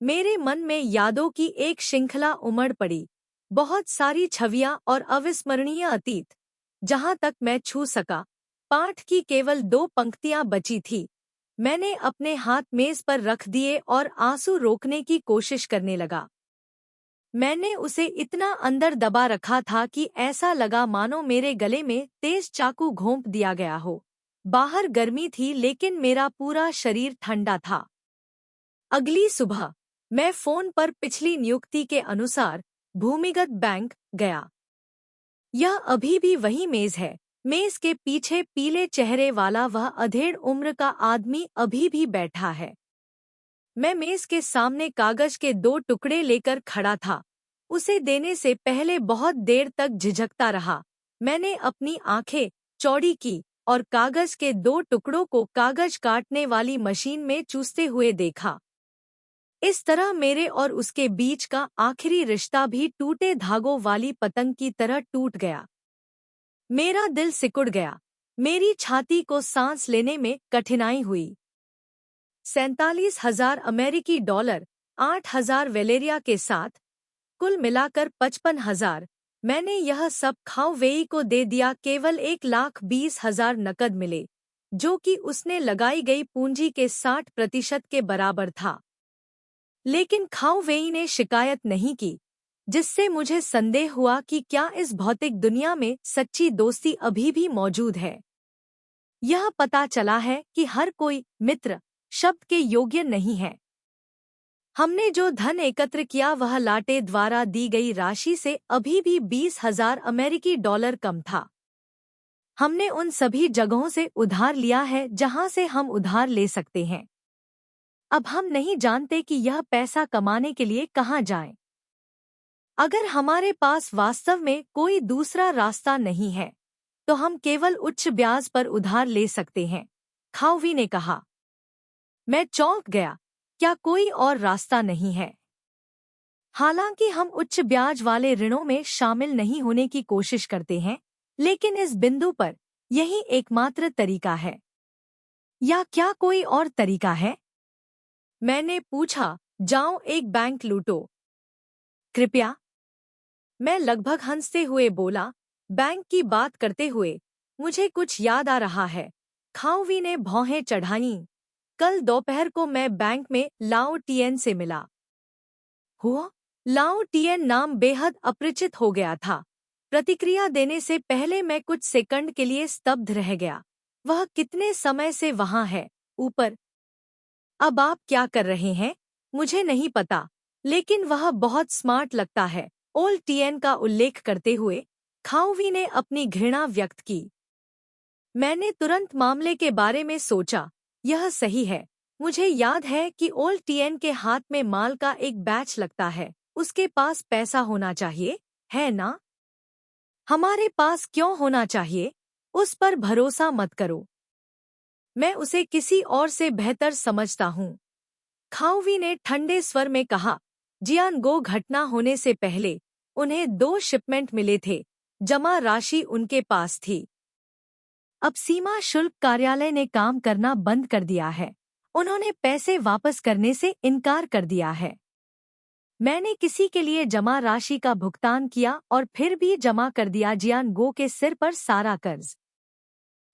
मेरे मन में यादों की एक श्रृंखला उमड़ पड़ी, बहुत सारी छवियां और अविस्मरणीय अतीत। जहां तक मैं छू सका, पाठ की केवल 2 पंक्तियां बची थी। मैंने अपने हाथ मेज पर रख दिए और आंसू रोकने की कोशिश करने लगा। मैंने उसे इतना अंदर दबा रखा था कि ऐसा लगा मानो मेरे गले में तेज चाकू घोंप दिया गया हो। बाहर गर्मी थी लेकिन मेरा पूरा शरीर ठंडा था। अगली सुबह मैं फोन पर पिछली नियुक्ति के अनुसार भूमिगत बैंक गया। यह अभी भी वही मेज है। मेज के पीछे पीले चेहरे वाला वह अधेड़ उम्र का आदमी अभी भी बैठा है। मैं मेज के सामने कागज के 2 टुकड़े लेकर खड़ा था। उसे देने से पहले बहुत देर तक झिझकता रहा। मैंने अपनी आंखें चौड़ी की और कागज के 2 टुकड़ों को कागज काटने वाली मशीन में चूसते हुए देखा। इस तरह मेरे और उसके बीच का आखिरी रिश्ता भी टूटे धागों वाली पतंग की तरह टूट गया। मेरा दिल सिकुड़ गया। मेरी छाती को सांस लेने में कठिनाई हुई। 47,000 अमेरिकी डॉलर, 8,000 वेलेरिया के साथ कुल मिलाकर 55,000। मैंने यह सब खाओ वेई को दे दिया। केवल 1,20,000 नकद मिले, जो कि उसने लगाई गई पूंजी के 60% के बराबर था। लेकिन खाओ वेई ने शिकायत नहीं की, जिससे मुझे संदेह हुआ कि क्या इस भौतिक दुनिया में सच्ची दोस्ती अभी भी मौजूद है। यह पता चला है कि हर कोई मित्र शब्द के योग्य नहीं है। हमने जो धन एकत्र किया वह लाटे द्वारा दी गई राशि से अभी भी 20,000 अमेरिकी डॉलर कम था। हमने उन सभी जगहों से उधार लिया है जहां से हम उधार ले सकते हैं। अब हम नहीं जानते कि यह पैसा कमाने के लिए कहां जाएं। अगर हमारे पास वास्तव में कोई दूसरा रास्ता नहीं है, तो हम केवल उच्च ब्याज पर उधार ले सकते हैं, खाओवी ने कहा। मैं चौंक गया। क्या कोई और रास्ता नहीं है? हालांकि हम उच्च ब्याज वाले ऋणों में शामिल नहीं होने की कोशिश करते हैं, लेकिन इस बिंदु पर यही एकमात्र तरीका है। या क्या कोई और तरीका है? मैंने पूछा। जाओ एक बैंक लूटो। कृपया? मैं लगभग हंसते हुए बोला। बैंक की बात करते हुए मुझे कुछ याद आ रहा है। खाओवी ने भौहें चढ़ाईं। कल दोपहर को मैं बैंक में लाओ टियन से मिला हुआ। लाओ टियन नाम बेहद अपरिचित हो गया था। प्रतिक्रिया देने से पहले मैं कुछ सेकंड के लिए स्तब्ध रह गया। वह कितने समय से वहां है? ऊपर। अब आप क्या कर रहे हैं? मुझे नहीं पता, लेकिन वह बहुत स्मार्ट लगता है। ओल्ड टियन का उल्लेख करते हुए खाओवी ने अपनी घृणा व्यक्त की। मैंने तुरंत मामले के बारे में सोचा। यह सही है। मुझे याद है कि ओल्ड टियन के हाथ में माल का एक बैच लगता है। उसके पास पैसा होना चाहिए, है ना? हमारे पास क्यों होना चाहिए? उस पर भरोसा मत करो। मैं उसे किसी और से बेहतर समझता हूँ। खाओवी ने ठंडे स्वर में कहा। जियानगो घटना होने से पहले उन्हें 2 शिपमेंट मिले थे। जमा राशि उनके पास थी। अब सीमा शुल्क कार्यालय ने काम करना बंद कर दिया है। उन्होंने पैसे वापस करने से इनकार कर दिया है। मैंने किसी के लिए जमा राशि का भुगतान किया और फिर भी जमा कर दिया। जियानगो के सिर पर सारा कर्ज।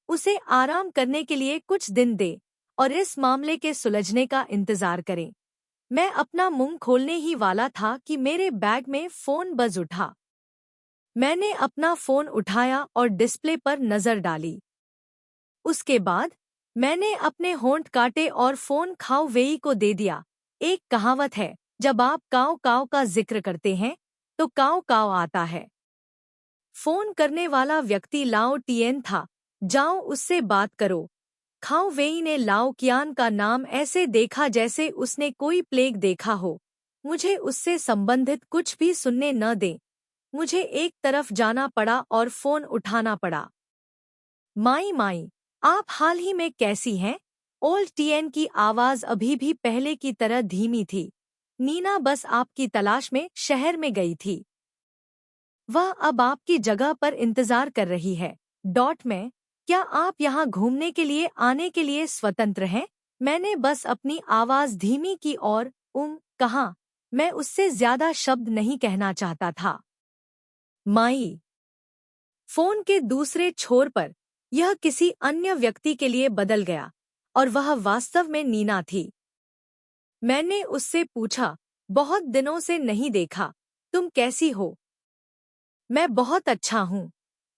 उसे आराम करने के लिए कुछ दिन दे और इस मामले के सुलझने का इंतजार करें। मैं अपना मुंह खोलने ही वाला था कि मेरे बैग में फोन बज उठा। मैंने अपना फोन उठाया और डिस्प्ले पर नजर डाली। उसके बाद मैंने अपने होंठ काटे और फोन खाओ वेई को दे दिया। एक कहावत है, जब आप काव काव का जिक्र करते हैं तो काव काव आता है। फोन करने वाला व्यक्ति लाओ टियन था। जाओ उससे बात करो। खाओ वेई ने लाओ कियान का नाम ऐसे देखा जैसे उसने कोई प्लेग देखा हो। मुझे उससे संबंधित कुछ भी सुनने न दें। मुझे एक तरफ जाना पड़ा और फोन उठाना पड़ा। माई माई, आप हाल ही में कैसी हैं? ओल्ड टियन की आवाज अभी भी पहले की तरह धीमी थी। नीना बस आपकी तलाश में शहर में गई थी। वह अब आपकी जगह पर इंतजार कर रही है। में क्या आप यहाँ घूमने के लिए आने के लिए स्वतंत्र हैं? मैंने बस अपनी आवाज धीमी की और कहा। मैं उससे ज्यादा शब्द नहीं कहना चाहता था। माई। फोन के दूसरे छोर पर यह किसी अन्य व्यक्ति के लिए बदल गया और वह वास्तव में नीना थी। मैंने उससे पूछा, बहुत दिनों से नहीं देखा, तुम कैसी हो? मैं बहुत अच्छा हूँ,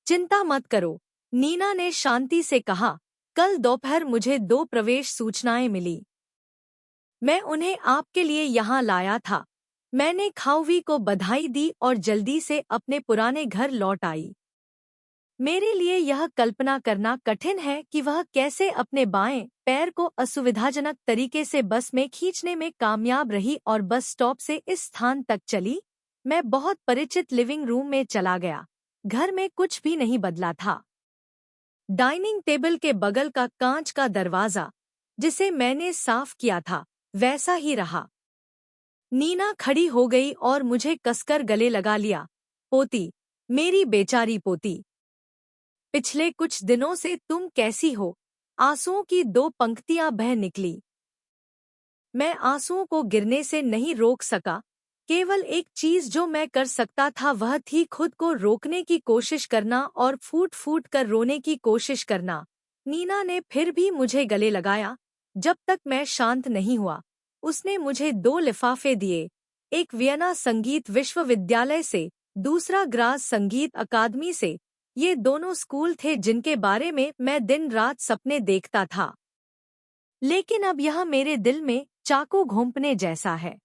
चिंता मत करो, नीना ने शांति से कहा। कल दोपहर मुझे 2 प्रवेश सूचनाएं मिली। मैं उन्हें आपके लिए यहाँ लाया था। मैंने खाओवी को बधाई दी और जल्दी से अपने पुराने घर लौट आई। मेरे लिए यह कल्पना करना कठिन है कि वह कैसे अपने बाएं पैर को असुविधाजनक तरीके से बस में खींचने में कामयाब रही और बस स्टॉप से इस स्थान तक चली। मैं बहुत परिचित लिविंग रूम में चला गया। घर में कुछ भी नहीं बदला था। डाइनिंग टेबल के बगल का कांच का दरवाजा, जिसे मैंने साफ किया था, वैसा ही रहा। नीना खड़ी हो गई और मुझे कसकर गले लगा लिया। पोती, मेरी बेचारी पोती। पिछले कुछ दिनों से तुम कैसी हो? आंसुओं की 2 पंक्तियां बह निकली। मैं आंसुओं को गिरने से नहीं रोक सका। केवल एक चीज जो मैं कर सकता था वह थी खुद को रोकने की कोशिश करना और फूट फूट कर रोने की कोशिश करना। नीना ने फिर भी मुझे गले लगाया। जब तक मैं शांत नहीं हुआ, उसने मुझे 2 लिफाफे दिए, एक वियना संगीत विश्वविद्यालय से, दूसरा ग्रास संगीत अकादमी से। ये दोनों स्कूल थे जिनके बारे में मैं दिन रात सपने देखता था। लेकिन अब यह मेरे दिल में चाकू घोंपने जैसा है।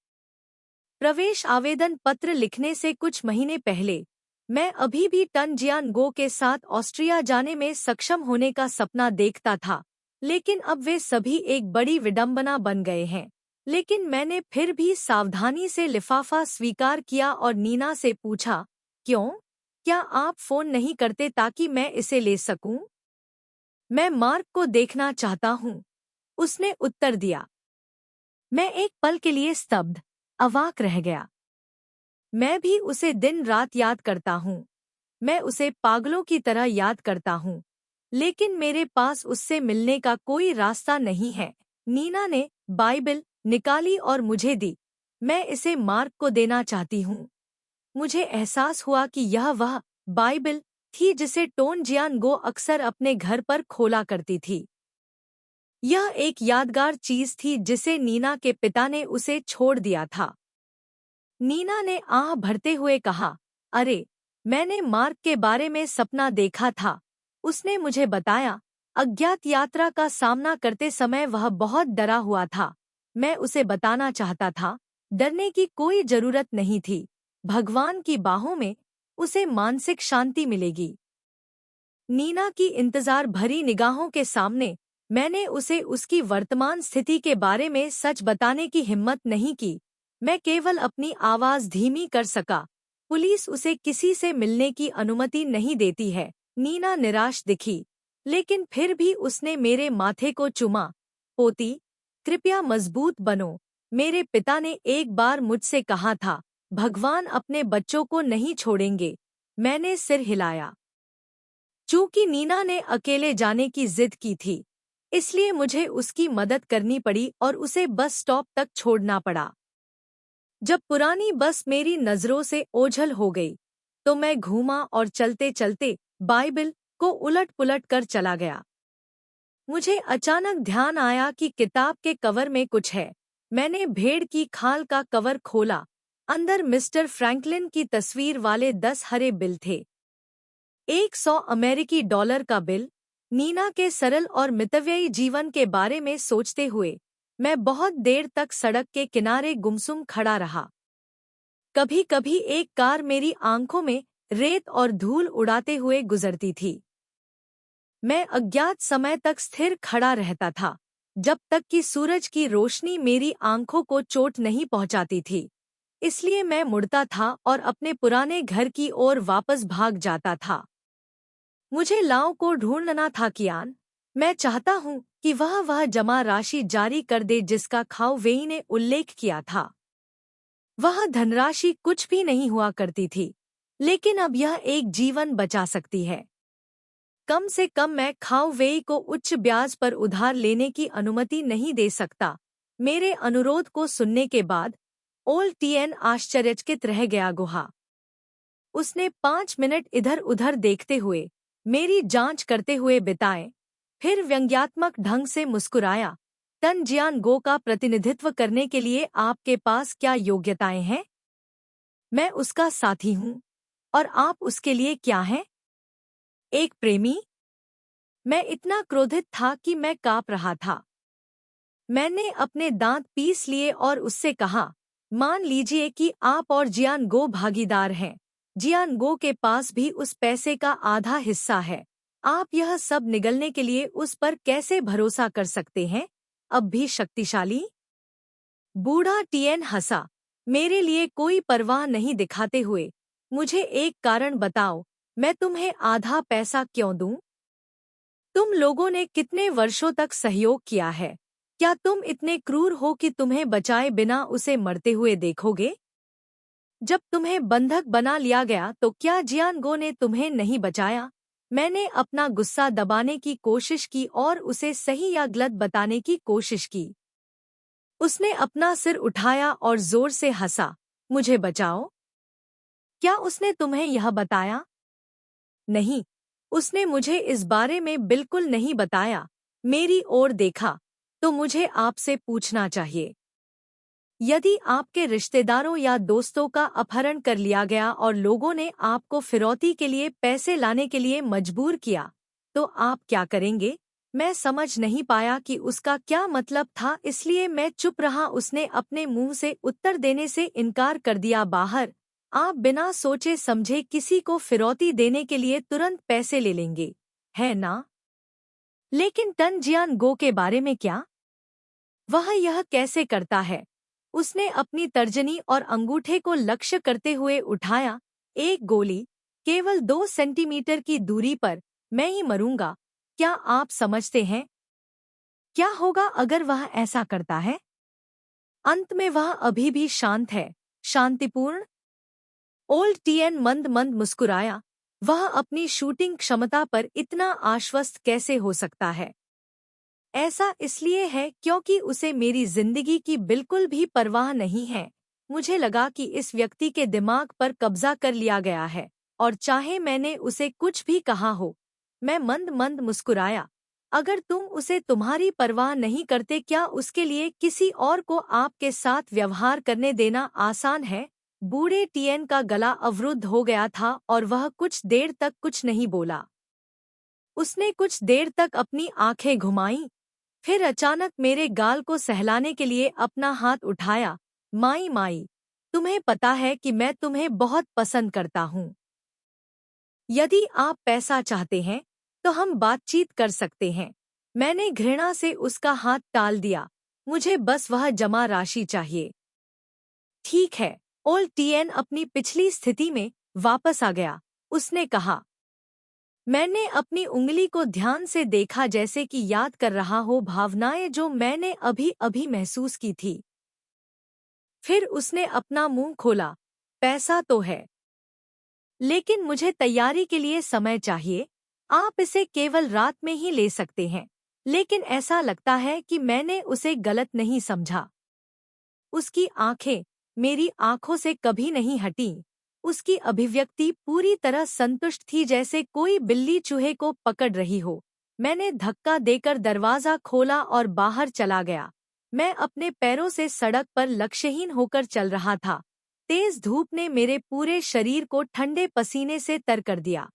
प्रवेश आवेदन पत्र लिखने से कुछ महीने पहले मैं अभी भी टनजियानगो के साथ ऑस्ट्रिया जाने में सक्षम होने का सपना देखता था, लेकिन अब वे सभी एक बड़ी विडंबना बन गए हैं। लेकिन मैंने फिर भी सावधानी से लिफाफा स्वीकार किया और नीना से पूछा, क्यों? क्या आप फोन नहीं करते ताकि मैं इसे ले सकूं? मैं मार्क को देखना चाहता हूं, उसने उत्तर दिया। मैं एक पल के लिए स्तब्ध, अवाक रह गया। मैं भी उसे दिन रात याद करता हूँ। मैं उसे पागलों की तरह याद करता हूँ, लेकिन मेरे पास उससे मिलने का कोई रास्ता नहीं है। नीना ने बाइबिल निकाली और मुझे दी। मैं इसे मार्क को देना चाहती हूँ। मुझे एहसास हुआ कि यह वह बाइबिल थी जिसे टोनजियानगो अक्सर अपने घर पर खोला करती थी। यह एक यादगार चीज थी जिसे नीना के पिता ने उसे छोड़ दिया था। नीना ने आह भरते हुए कहा, अरे, मैंने मार्क के बारे में सपना देखा था। उसने मुझे बताया, अज्ञात यात्रा का सामना करते समय वह बहुत डरा हुआ था। मैं उसे बताना चाहता था, डरने की कोई जरूरत नहीं थी। भगवान की बाहों में उसे मानसिक शांति मिलेगी। नीना की इंतजार भरी निगाहों के सामने मैंने उसे उसकी वर्तमान स्थिति के बारे में सच बताने की हिम्मत नहीं की। मैं केवल अपनी आवाज धीमी कर सका, पुलिस उसे किसी से मिलने की अनुमति नहीं देती है। नीना निराश दिखी, लेकिन फिर भी उसने मेरे माथे को चूमा। पोती, कृपया मजबूत बनो। मेरे पिता ने एक बार मुझसे कहा था, भगवान अपने बच्चों को नहीं छोड़ेंगे। मैंने सिर हिलाया। चूंकि नीना ने अकेले जाने की जिद की थी, इसलिए मुझे उसकी मदद करनी पड़ी और उसे बस स्टॉप तक छोड़ना पड़ा। जब पुरानी बस मेरी नजरों से ओझल हो गई, तो मैं घूमा और चलते चलते बाइबिल को उलट-पुलट कर चला गया। मुझे अचानक ध्यान आया कि किताब के कवर में कुछ है। मैंने भेड़ की खाल का कवर खोला। अंदर मिस्टर फ्रैंकलिन की तस्वीर वाले 10 हरे बिल थे। 100 अमेरिकी डॉलर का बिल। नीना के सरल और मितव्ययी जीवन के बारे में सोचते हुए मैं बहुत देर तक सड़क के किनारे गुमसुम खड़ा रहा। कभी-कभी एक कार मेरी आंखों में रेत और धूल उड़ाते हुए गुजरती थी। मैं अज्ञात समय तक स्थिर खड़ा रहता था, जब तक कि सूरज की रोशनी मेरी आंखों को चोट नहीं पहुंचाती थी। इसलिए मैं मुड़ता था और अपने पुराने घर की ओर वापस भाग जाता था। मुझे लाओ को ढूंढना था कियान। मैं चाहता हूँ कि वह जमा राशि जारी कर दे जिसका खाओ वेई ने उल्लेख किया था। वह धनराशि कुछ भी नहीं हुआ करती थी, लेकिन अब यह एक जीवन बचा सकती है। कम से कम मैं खाओ वेई को उच्च ब्याज पर उधार लेने की अनुमति नहीं दे सकता। मेरे अनुरोध को सुनने के बाद ओल्ड टीएन आश्चर्यचकित रह गया। गुहा उसने 5 मिनट इधर उधर देखते हुए, मेरी जांच करते हुए बिताए, फिर व्यंग्यात्मक ढंग से मुस्कुराया। टनजियानगो का प्रतिनिधित्व करने के लिए आपके पास क्या योग्यताएं हैं? मैं उसका साथी हूँ। और आप उसके लिए क्या हैं? एक प्रेमी? मैं इतना क्रोधित था कि मैं काँप रहा था। मैंने अपने दांत पीस लिए और उससे कहा, मान लीजिए कि आप और जियानगो भागीदार हैं। जियानगो के पास भी उस पैसे का आधा हिस्सा है। आप यह सब निगलने के लिए उस पर कैसे भरोसा कर सकते हैं? अब भी शक्तिशाली? बूढ़ा टीएन हंसा, मेरे लिए कोई परवाह नहीं दिखाते हुए। मुझे एक कारण बताओ, मैं तुम्हें आधा पैसा क्यों दूं? तुम लोगों ने कितने वर्षों तक सहयोग किया है? क्या तुम इतने क्रूर हो कि तुम्हें बचाए बिना उसे मरते हुए देखोगे? जब तुम्हें बंधक बना लिया गया तो क्या जियानगो ने तुम्हें नहीं बचाया? मैंने अपना गुस्सा दबाने की कोशिश की और उसे सही या गलत बताने की कोशिश की। उसने अपना सिर उठाया और जोर से हंसा। मुझे बचाओ। क्या उसने तुम्हें यह बताया? नहीं, उसने मुझे इस बारे में बिल्कुल नहीं बताया। मेरी ओर देखा। तो मुझे आपसे पूछना चाहिए। यदि आपके रिश्तेदारों या दोस्तों का अपहरण कर लिया गया और लोगों ने आपको फिरौती के लिए पैसे लाने के लिए मजबूर किया, तो आप क्या करेंगे? मैं समझ नहीं पाया कि उसका क्या मतलब था, इसलिए मैं चुप रहा। उसने अपने मुंह से उत्तर देने से इनकार कर दिया। बाहर, आप बिना सोचे समझे किसी को फिरौती देने के लिए तुरंत पैसे ले लेंगे, है ना? लेकिन तन जियान गो के बारे में क्या? वह यह कैसे करता है? उसने अपनी तर्जनी और अंगूठे को लक्ष्य करते हुए उठाया। एक गोली, केवल 2 सेंटीमीटर की दूरी पर। मैं ही मरूंगा। क्या आप समझते हैं? क्या होगा अगर वह ऐसा करता है? अंत में वह अभी भी शांत है, शांतिपूर्ण। ओल्ड टीएन मंद मंद मुस्कुराया। वह अपनी शूटिंग क्षमता पर इतना आश्वस्त कैसे हो सकता है? ऐसा इसलिए है क्योंकि उसे मेरी जिंदगी की बिल्कुल भी परवाह नहीं है। मुझे लगा कि इस व्यक्ति के दिमाग पर कब्जा कर लिया गया है, और चाहे मैंने उसे कुछ भी कहा हो। मैं मंद मंद मुस्कुराया। अगर तुम उसे तुम्हारी परवाह नहीं करते, क्या उसके लिए किसी और को आपके साथ व्यवहार करने देना आसान है? बूढ़े टीएन का गला अवरुद्ध हो गया था और वह कुछ देर तक कुछ नहीं बोला। उसने कुछ देर तक अपनी आंखें घुमाईं, फिर अचानक मेरे गाल को सहलाने के लिए अपना हाथ उठाया। माई माई, तुम्हें पता है कि मैं तुम्हें बहुत पसंद करता हूँ। यदि आप पैसा चाहते हैं तो हम बातचीत कर सकते हैं। मैंने घृणा से उसका हाथ टाल दिया। मुझे बस वह जमा राशि चाहिए। ठीक है। ओल्ड टीएन अपनी पिछली स्थिति में वापस आ गया। उसने कहा। मैंने अपनी उंगली को ध्यान से देखा, जैसे कि याद कर रहा हो भावनाएं जो मैंने अभी अभी महसूस की थी। फिर उसने अपना मुंह खोला। पैसा तो है, लेकिन मुझे तैयारी के लिए समय चाहिए। आप इसे केवल रात में ही ले सकते हैं। लेकिन ऐसा लगता है कि मैंने उसे गलत नहीं समझा। उसकी आंखें मेरी आंखों से कभी नहीं हटीं। उसकी अभिव्यक्ति पूरी तरह संतुष्ट थी, जैसे कोई बिल्ली चूहे को पकड़ रही हो। मैंने धक्का देकर दरवाजा खोला और बाहर चला गया। मैं अपने पैरों से सड़क पर लक्ष्यहीन होकर चल रहा था। तेज धूप ने मेरे पूरे शरीर को ठंडे पसीने से तर कर दिया।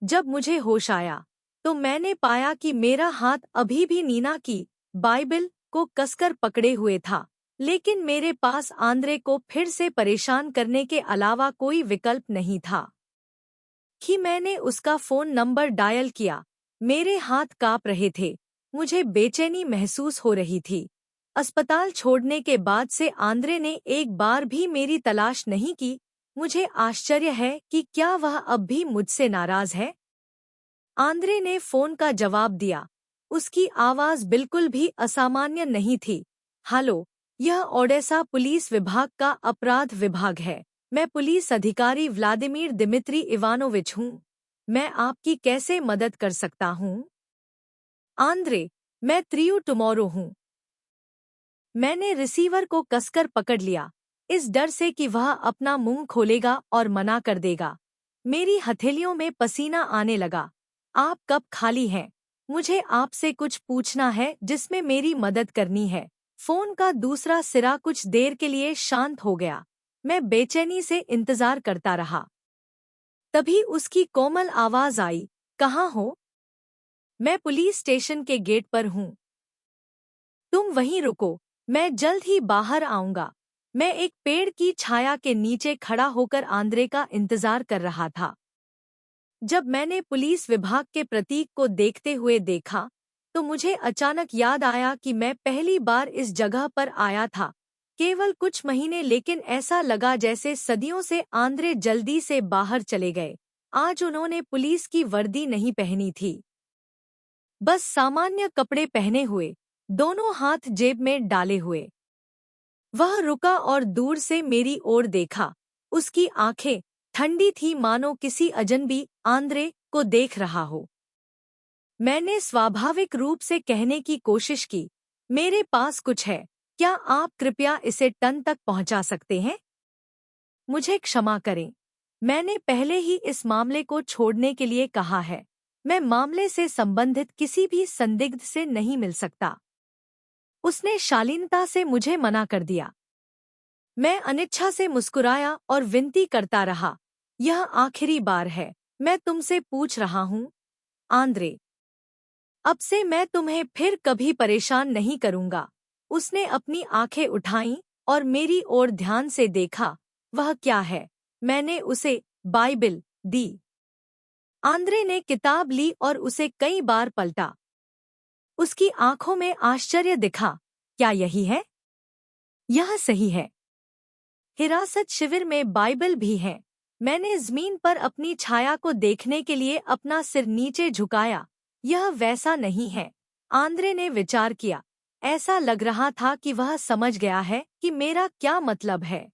जब मुझे होश आया तो मैंने पाया कि मेरा हाथ अभी भी नीना की बाइबल को कसकर पकड़े हुए था, लेकिन मेरे पास आंद्रे को फिर से परेशान करने के अलावा कोई विकल्प नहीं था। कि मैंने उसका फोन नंबर डायल किया। मेरे हाथ कांप रहे थे। मुझे बेचैनी महसूस हो रही थी। अस्पताल छोड़ने के बाद से आंद्रे ने एक बार भी मेरी तलाश नहीं की। मुझे आश्चर्य है कि क्या वह अब भी मुझसे नाराज है। आंद्रे ने फोन का जवाब दिया। उसकी आवाज बिल्कुल भी असामान्य नहीं थी। हेलो, यह ओडेसा पुलिस विभाग का अपराध विभाग है। मैं पुलिस अधिकारी व्लादिमीर दिमित्री इवानोविच हूँ। मैं आपकी कैसे मदद कर सकता हूँ? आंद्रे, मैं त्रियू टुमारो हूँ। मैंने रिसीवर को कसकर पकड़ लिया, इस डर से कि वह अपना मुंह खोलेगा और मना कर देगा। मेरी हथेलियों में पसीना आने लगा। आप कब खाली हैं? मुझे आपसे कुछ पूछना है जिसमें मेरी मदद करनी है। फोन का दूसरा सिरा कुछ देर के लिए शांत हो गया। मैं बेचैनी से इंतजार करता रहा। तभी उसकी कोमल आवाज आई। कहाँ हो? मैं पुलिस स्टेशन के गेट पर हूँ। तुम वहीं रुको, मैं जल्द ही बाहर आऊंगा। मैं एक पेड़ की छाया के नीचे खड़ा होकर आंद्रे का इंतजार कर रहा था। जब मैंने पुलिस विभाग के प्रतीक को देखते हुए देखा तो मुझे अचानक याद आया कि मैं पहली बार इस जगह पर आया था, केवल कुछ महीने, लेकिन ऐसा लगा जैसे सदियों से। आंद्रे जल्दी से बाहर चले गए। आज उन्होंने पुलिस की वर्दी नहीं पहनी थी, बस सामान्य कपड़े पहने हुए, दोनों हाथ जेब में डाले हुए। वह रुका और दूर से मेरी ओर देखा। उसकी आंखें ठंडी थी, मानो किसी अजनबी आंद्रे को देख रहा हो। मैंने स्वाभाविक रूप से कहने की कोशिश की, मेरे पास कुछ है, क्या आप कृपया इसे टन तक पहुंचा सकते हैं? मुझे क्षमा करें, मैंने पहले ही इस मामले को छोड़ने के लिए कहा है। मैं मामले से संबंधित किसी भी संदिग्ध से नहीं मिल सकता। उसने शालीनता से मुझे मना कर दिया। मैं अनिच्छा से मुस्कुराया और विनती करता रहा, यह आखिरी बार है, मैं तुमसे पूछ रहा हूँ, आंद्रे। अब से मैं तुम्हें फिर कभी परेशान नहीं करूँगा। उसने अपनी आंखें उठाईं और मेरी ओर ध्यान से देखा। वह क्या है? मैंने उसे बाइबिल दी। आंद्रे ने किताब ली और उसे कई बार पलटा। उसकी आंखों में आश्चर्य दिखा। क्या यही है? यह सही है। हिरासत शिविर में बाइबल भी है। मैंने जमीन पर अपनी छाया को देखने के लिए अपना सिर नीचे झुकाया। यह वैसा नहीं है। आंद्रे ने विचार किया। ऐसा लग रहा था कि वह समझ गया है कि मेरा क्या मतलब है।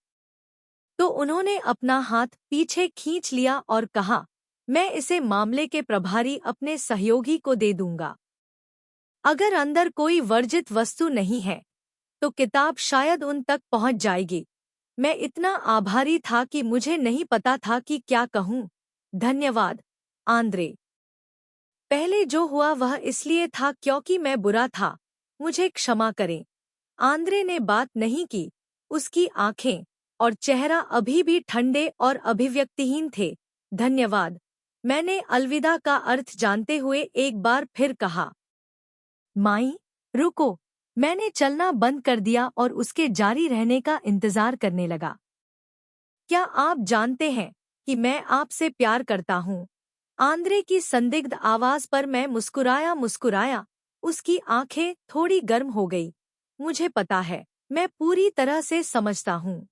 तो उन्होंने अपना हाथ पीछे खींच लिया और कहा, मैं इसे मामले के प्रभारी अपने सहयोगी को दे दूंगा। अगर अंदर कोई वर्जित वस्तु नहीं है, तो किताब शायद उन तक पहुंच जाएगी। मैं इतना आभारी था कि मुझे नहीं पता था कि क्या कहूँ। धन्यवाद, आंद्रे। पहले जो हुआ वह इसलिए था क्योंकि मैं बुरा था। मुझे क्षमा करें। आंद्रे ने बात नहीं की। उसकी आंखें और चेहरा अभी भी ठंडे और अभिव्यक्तिहीन थे। धन्यवाद, मैंने अलविदा का अर्थ जानते हुए एक बार फिर कहा। माई, रुको। मैंने चलना बंद कर दिया और उसके जारी रहने का इंतजार करने लगा। क्या आप जानते हैं कि मैं आपसे प्यार करता हूँ? आंद्रे की संदिग्ध आवाज पर मैं मुस्कुराया। उसकी आंखें थोड़ी गर्म हो गई। मुझे पता है, मैं पूरी तरह से समझता हूँ।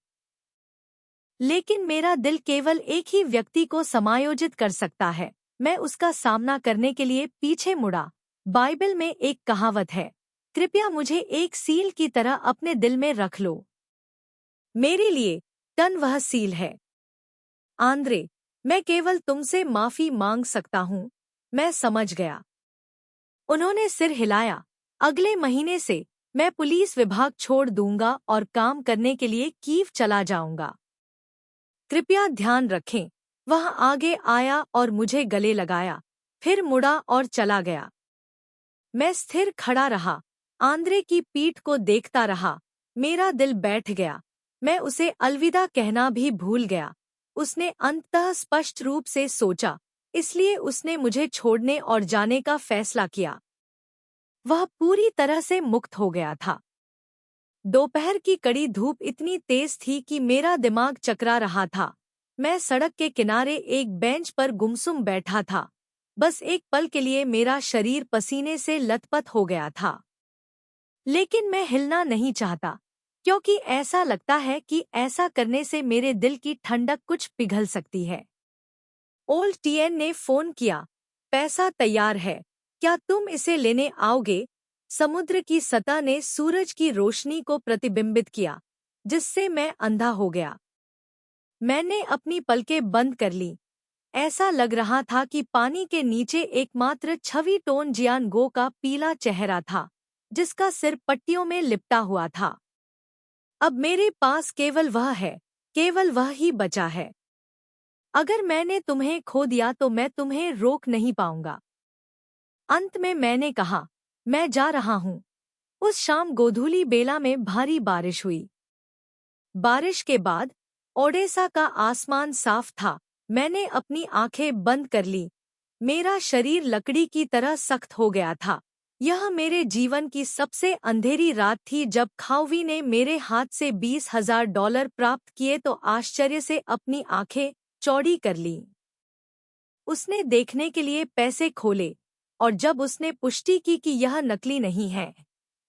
लेकिन मेरा दिल केवल एक ही व्यक्ति को समायोजित कर सकता है। मैं उसका सामना करने के लिए पीछे मुड़ा। बाइबल में एक कहावत है, कृपया मुझे एक सील की तरह अपने दिल में रख लो। मेरे लिए टन वह सील है। आंद्रे, मैं केवल तुमसे माफी मांग सकता हूँ। मैं समझ गया। उन्होंने सिर हिलाया। अगले महीने से मैं पुलिस विभाग छोड़ दूंगा और काम करने के लिए कीव चला जाऊंगा। कृपया ध्यान रखें। वह आगे आया और मुझे गले लगाया, फिर मुड़ा और चला गया। मैं स्थिर खड़ा रहा, आंद्रे की पीठ को देखता रहा। मेरा दिल बैठ गया। मैं उसे अलविदा कहना भी भूल गया। उसने अंततः स्पष्ट रूप से सोचा, इसलिए उसने मुझे छोड़ने और जाने का फैसला किया। वह पूरी तरह से मुक्त हो गया था। दोपहर की कड़ी धूप इतनी तेज थी कि मेरा दिमाग चकरा रहा था। मैं सड़क के किनारे एक बेंच पर गुमसुम बैठा था। बस एक पल के लिए मेरा शरीर पसीने से लथपथ हो गया था। लेकिन मैं हिलना नहीं चाहता, क्योंकि ऐसा लगता है कि ऐसा करने से मेरे दिल की ठंडक कुछ पिघल सकती है। ओल्ड टीएन ने फोन किया। पैसा तैयार है, क्या तुम इसे लेने आओगे? समुद्र की सतह ने सूरज की रोशनी को प्रतिबिंबित किया, जिससे मैं अंधा हो गया। मैंने अपनी पलकें बंद कर ली। ऐसा लग रहा था कि पानी के नीचे एकमात्र छवि टोन जियानगो का पीला चेहरा था, जिसका सिर पट्टियों में लिपटा हुआ था। अब मेरे पास केवल वह है, केवल वह ही बचा है। अगर मैंने तुम्हें खो दिया तो मैं तुम्हें रोक नहीं पाऊंगा। अंत में मैंने कहा, मैं जा रहा हूँ। उस शाम गोधूली बेला में भारी बारिश हुई। बारिश के बाद ओडेसा का आसमान साफ था। मैंने अपनी आंखें बंद कर ली। मेरा शरीर लकड़ी की तरह सख्त हो गया था। यह मेरे जीवन की सबसे अंधेरी रात थी जब खाउवी ने मेरे हाथ से $20,000 प्राप्त किए तो आश्चर्य से अपनी आंखें चौड़ी कर ली। उसने देखने के लिए पैसे खोले, और जब उसने पुष्टि की कि यह नकली नहीं है,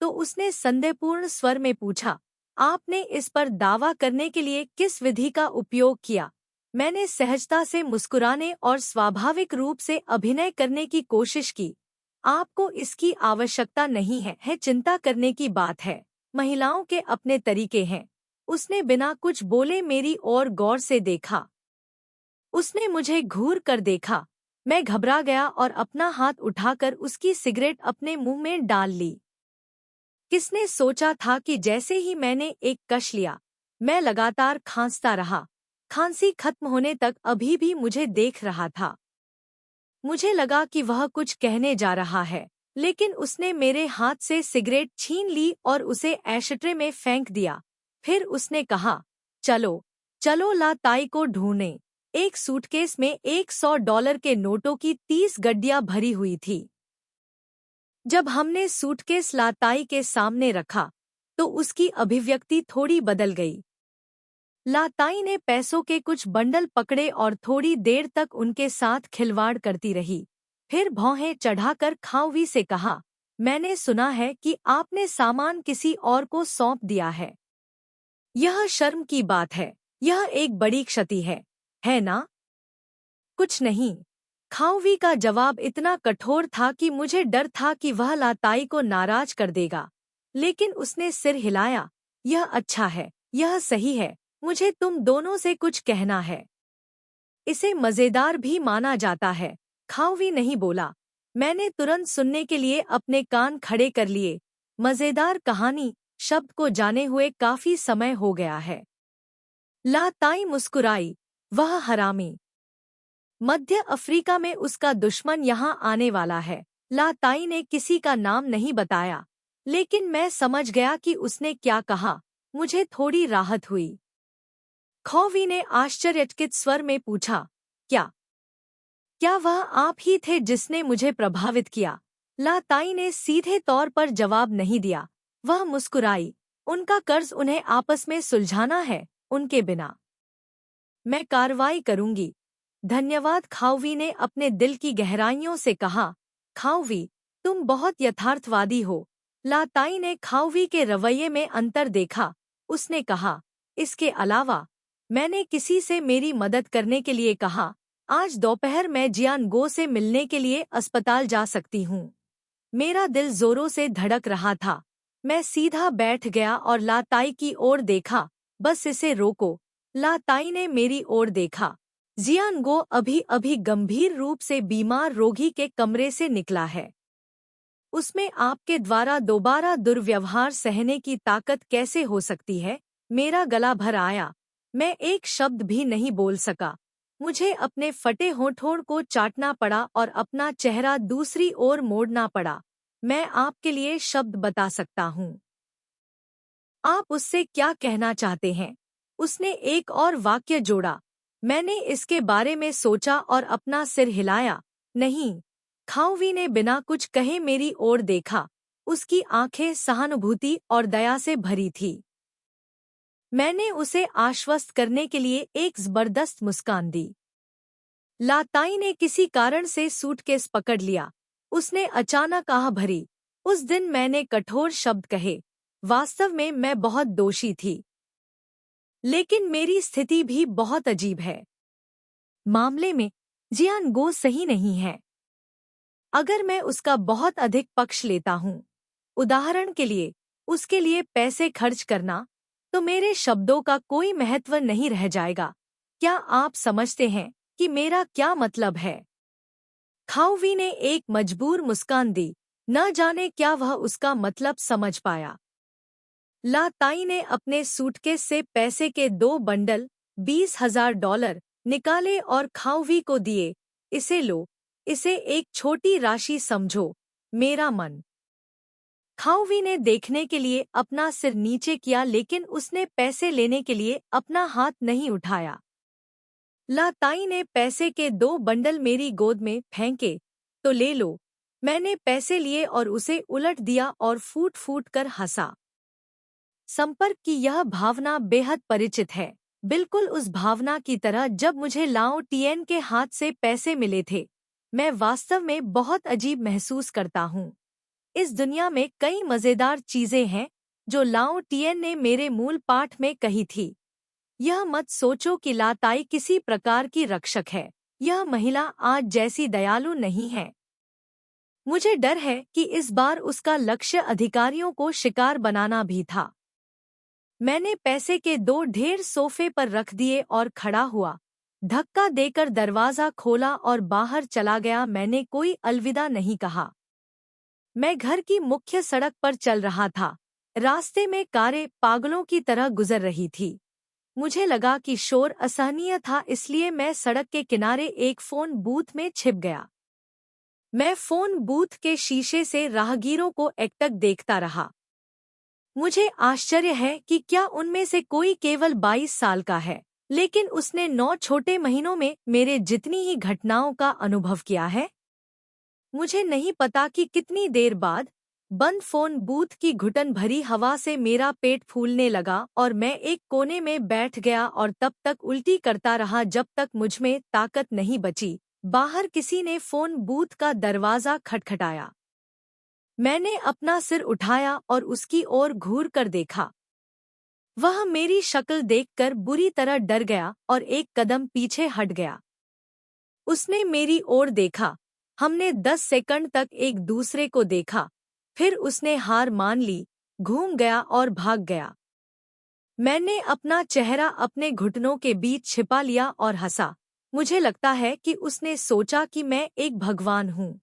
तो उसने संदेहपूर्ण स्वर में पूछा, आपने इस पर दावा करने के लिए किस विधि का उपयोग किया? मैंने सहजता से मुस्कुराने और स्वाभाविक रूप से अभिनय करने की कोशिश की। आपको इसकी आवश्यकता नहीं है, चिंता करने की बात है। महिलाओं के अपने तरीके हैं। उसने बिना कुछ बोले मेरी ओर गौर से देखा। उसने मुझे घूर कर देखा। मैं घबरा गया और अपना हाथ उठाकर उसकी सिगरेट अपने मुंह में डाल ली। किसने सोचा था कि जैसे ही मैंने एक कश लिया, मैं लगातार खांसता रहा। खांसी खत्म होने तक अभी भी मुझे देख रहा था। मुझे लगा कि वह कुछ कहने जा रहा है, लेकिन उसने मेरे हाथ से सिगरेट छीन ली और उसे एशट्रे में फेंक दिया। फिर उसने कहा, चलो चलो ला ताई को ढूंढें। एक सूटकेस में $100 के नोटों की 30 गड्डियां भरी हुई थी। जब हमने सूटकेस लाताई के सामने रखा, तो उसकी अभिव्यक्ति थोड़ी बदल गई। लाताई ने पैसों के कुछ बंडल पकड़े और थोड़ी देर तक उनके साथ खिलवाड़ करती रही। फिर भौहें चढ़ाकर खाउवी से कहा, मैंने सुना है कि आपने सामान किसी और को सौंप दिया है। यह शर्म की बात है। यह एक बड़ी क्षति है ना? कुछ नहीं। खाउवी का जवाब इतना कठोर था कि मुझे डर था कि वह लाताई को नाराज कर देगा, लेकिन उसने सिर हिलाया। यह अच्छा है, यह सही है, मुझे तुम दोनों से कुछ कहना है। इसे मजेदार भी माना जाता है। खाउवी नहीं बोला। मैंने तुरंत सुनने के लिए अपने कान खड़े कर लिए। मजेदार कहानी शब्द को जाने हुए काफी समय हो गया है। लाताई मुस्कुराई। वह हरामी। मध्य अफ्रीका में उसका दुश्मन यहाँ आने वाला है। लाताई ने किसी का नाम नहीं बताया, लेकिन मैं समझ गया कि उसने क्या कहा। मुझे थोड़ी राहत हुई। खौवी ने आश्चर्यचकित स्वर में पूछा, क्या क्या वह आप ही थे जिसने मुझे प्रभावित किया? लाताई ने सीधे तौर पर जवाब नहीं दिया। वह मुस्कुराई। उनका कर्ज उन्हें आपस में सुलझाना है, उनके बिना। मैं कार्रवाई करूंगी। धन्यवाद, खाउवी ने अपने दिल की गहराइयों से कहा। खाउवी, तुम बहुत यथार्थवादी हो। लाताई ने खाउवी के रवैये में अंतर देखा। उसने कहा, इसके अलावा, मैंने किसी से मेरी मदद करने के लिए कहा। आज दोपहर मैं जियानगो से मिलने के लिए अस्पताल जा सकती हूँ। मेरा दिल जोरों से धड़क रहा था। मैं सीधा बैठ गया और लाताई की ओर देखा। बस इसे रोको। लाताई ने मेरी ओर देखा। जियानगो अभी अभी गंभीर रूप से बीमार रोगी के कमरे से निकला है। उसमें आपके द्वारा दोबारा दुर्व्यवहार सहने की ताकत कैसे हो सकती है? मेरा गला भर आया। मैं एक शब्द भी नहीं बोल सका। मुझे अपने फटे होठों को चाटना पड़ा और अपना चेहरा दूसरी ओर मोड़ना पड़ा। मैं आपके लिए शब्द बता सकता हूँ। आप उससे क्या कहना चाहते हैं? उसने एक और वाक्य जोड़ा। मैंने इसके बारे में सोचा और अपना सिर हिलाया। नहीं। खाउवी ने बिना कुछ कहे मेरी ओर देखा। उसकी आंखें सहानुभूति और दया से भरी थी। मैंने उसे आश्वस्त करने के लिए एक जबरदस्त मुस्कान दी। लाताई ने किसी कारण से सूटकेस पकड़ लिया। उसने अचानक आह भरी। उस दिन मैंने कठोर शब्द कहे। वास्तव में मैं बहुत दोषी थी, लेकिन मेरी स्थिति भी बहुत अजीब है। मामले में जियानगो सही नहीं है। अगर मैं उसका बहुत अधिक पक्ष लेता हूँ, उदाहरण के लिए उसके लिए पैसे खर्च करना, तो मेरे शब्दों का कोई महत्व नहीं रह जाएगा। क्या आप समझते हैं कि मेरा क्या मतलब है? खाउवी ने एक मजबूर मुस्कान दी। न जाने क्या वह उसका मतलब समझ पाया। लाताई ने अपने सूटकेस से पैसे के 2 बंडल $20,000 निकाले और खाउवी को दिए। इसे लो, इसे एक छोटी राशि समझो, मेरा मन। खाउवी ने देखने के लिए अपना सिर नीचे किया, लेकिन उसने पैसे लेने के लिए अपना हाथ नहीं उठाया। लाताई ने पैसे के 2 बंडल मेरी गोद में फेंके। तो ले लो। मैंने पैसे लिए और उसे उलट दिया और फूट फूट कर हंसा। संपर्क की यह भावना बेहद परिचित है, बिल्कुल उस भावना की तरह जब मुझे लाओ टिएन के हाथ से पैसे मिले थे। मैं वास्तव में बहुत अजीब महसूस करता हूँ। इस दुनिया में कई मजेदार चीजें हैं जो लाओ टिएन ने मेरे मूल पाठ में कही थी। यह मत सोचो कि लाताई किसी प्रकार की रक्षक है। यह महिला आज जैसी दयालु नहीं है। मुझे डर है कि इस बार उसका लक्ष्य अधिकारियों को शिकार बनाना भी था। मैंने पैसे के 2 ढेर सोफे पर रख दिए और खड़ा हुआ। धक्का देकर दरवाजा खोला और बाहर चला गया। मैंने कोई अलविदा नहीं कहा। मैं घर की मुख्य सड़क पर चल रहा था। रास्ते में कारें पागलों की तरह गुजर रही थी। मुझे लगा कि शोर असहनीय था, इसलिए मैं सड़क के किनारे एक फोन बूथ में छिप गया। मैं फोन बूथ के शीशे से राहगीरों को एकटक देखता रहा। मुझे आश्चर्य है कि क्या उनमें से कोई केवल 22 साल का है, लेकिन उसने 9 छोटे महीनों में मेरे जितनी ही घटनाओं का अनुभव किया है। मुझे नहीं पता कि कितनी देर बाद बंद फोन बूथ की घुटन भरी हवा से मेरा पेट फूलने लगा और मैं एक कोने में बैठ गया और तब तक उल्टी करता रहा जब तक मुझमें ताकत नहीं बची। बाहर किसी ने फोन बूथ का दरवाजा खटखटाया। मैंने अपना सिर उठाया और उसकी ओर घूर कर देखा। वह मेरी शक्ल देखकर बुरी तरह डर गया और एक कदम पीछे हट गया। उसने मेरी ओर देखा। हमने 10 सेकंड तक एक दूसरे को देखा। फिर उसने हार मान ली, घूम गया और भाग गया। मैंने अपना चेहरा अपने घुटनों के बीच छिपा लिया और हंसा। मुझे लगता है कि उसने सोचा कि मैं एक भगवान हूँ।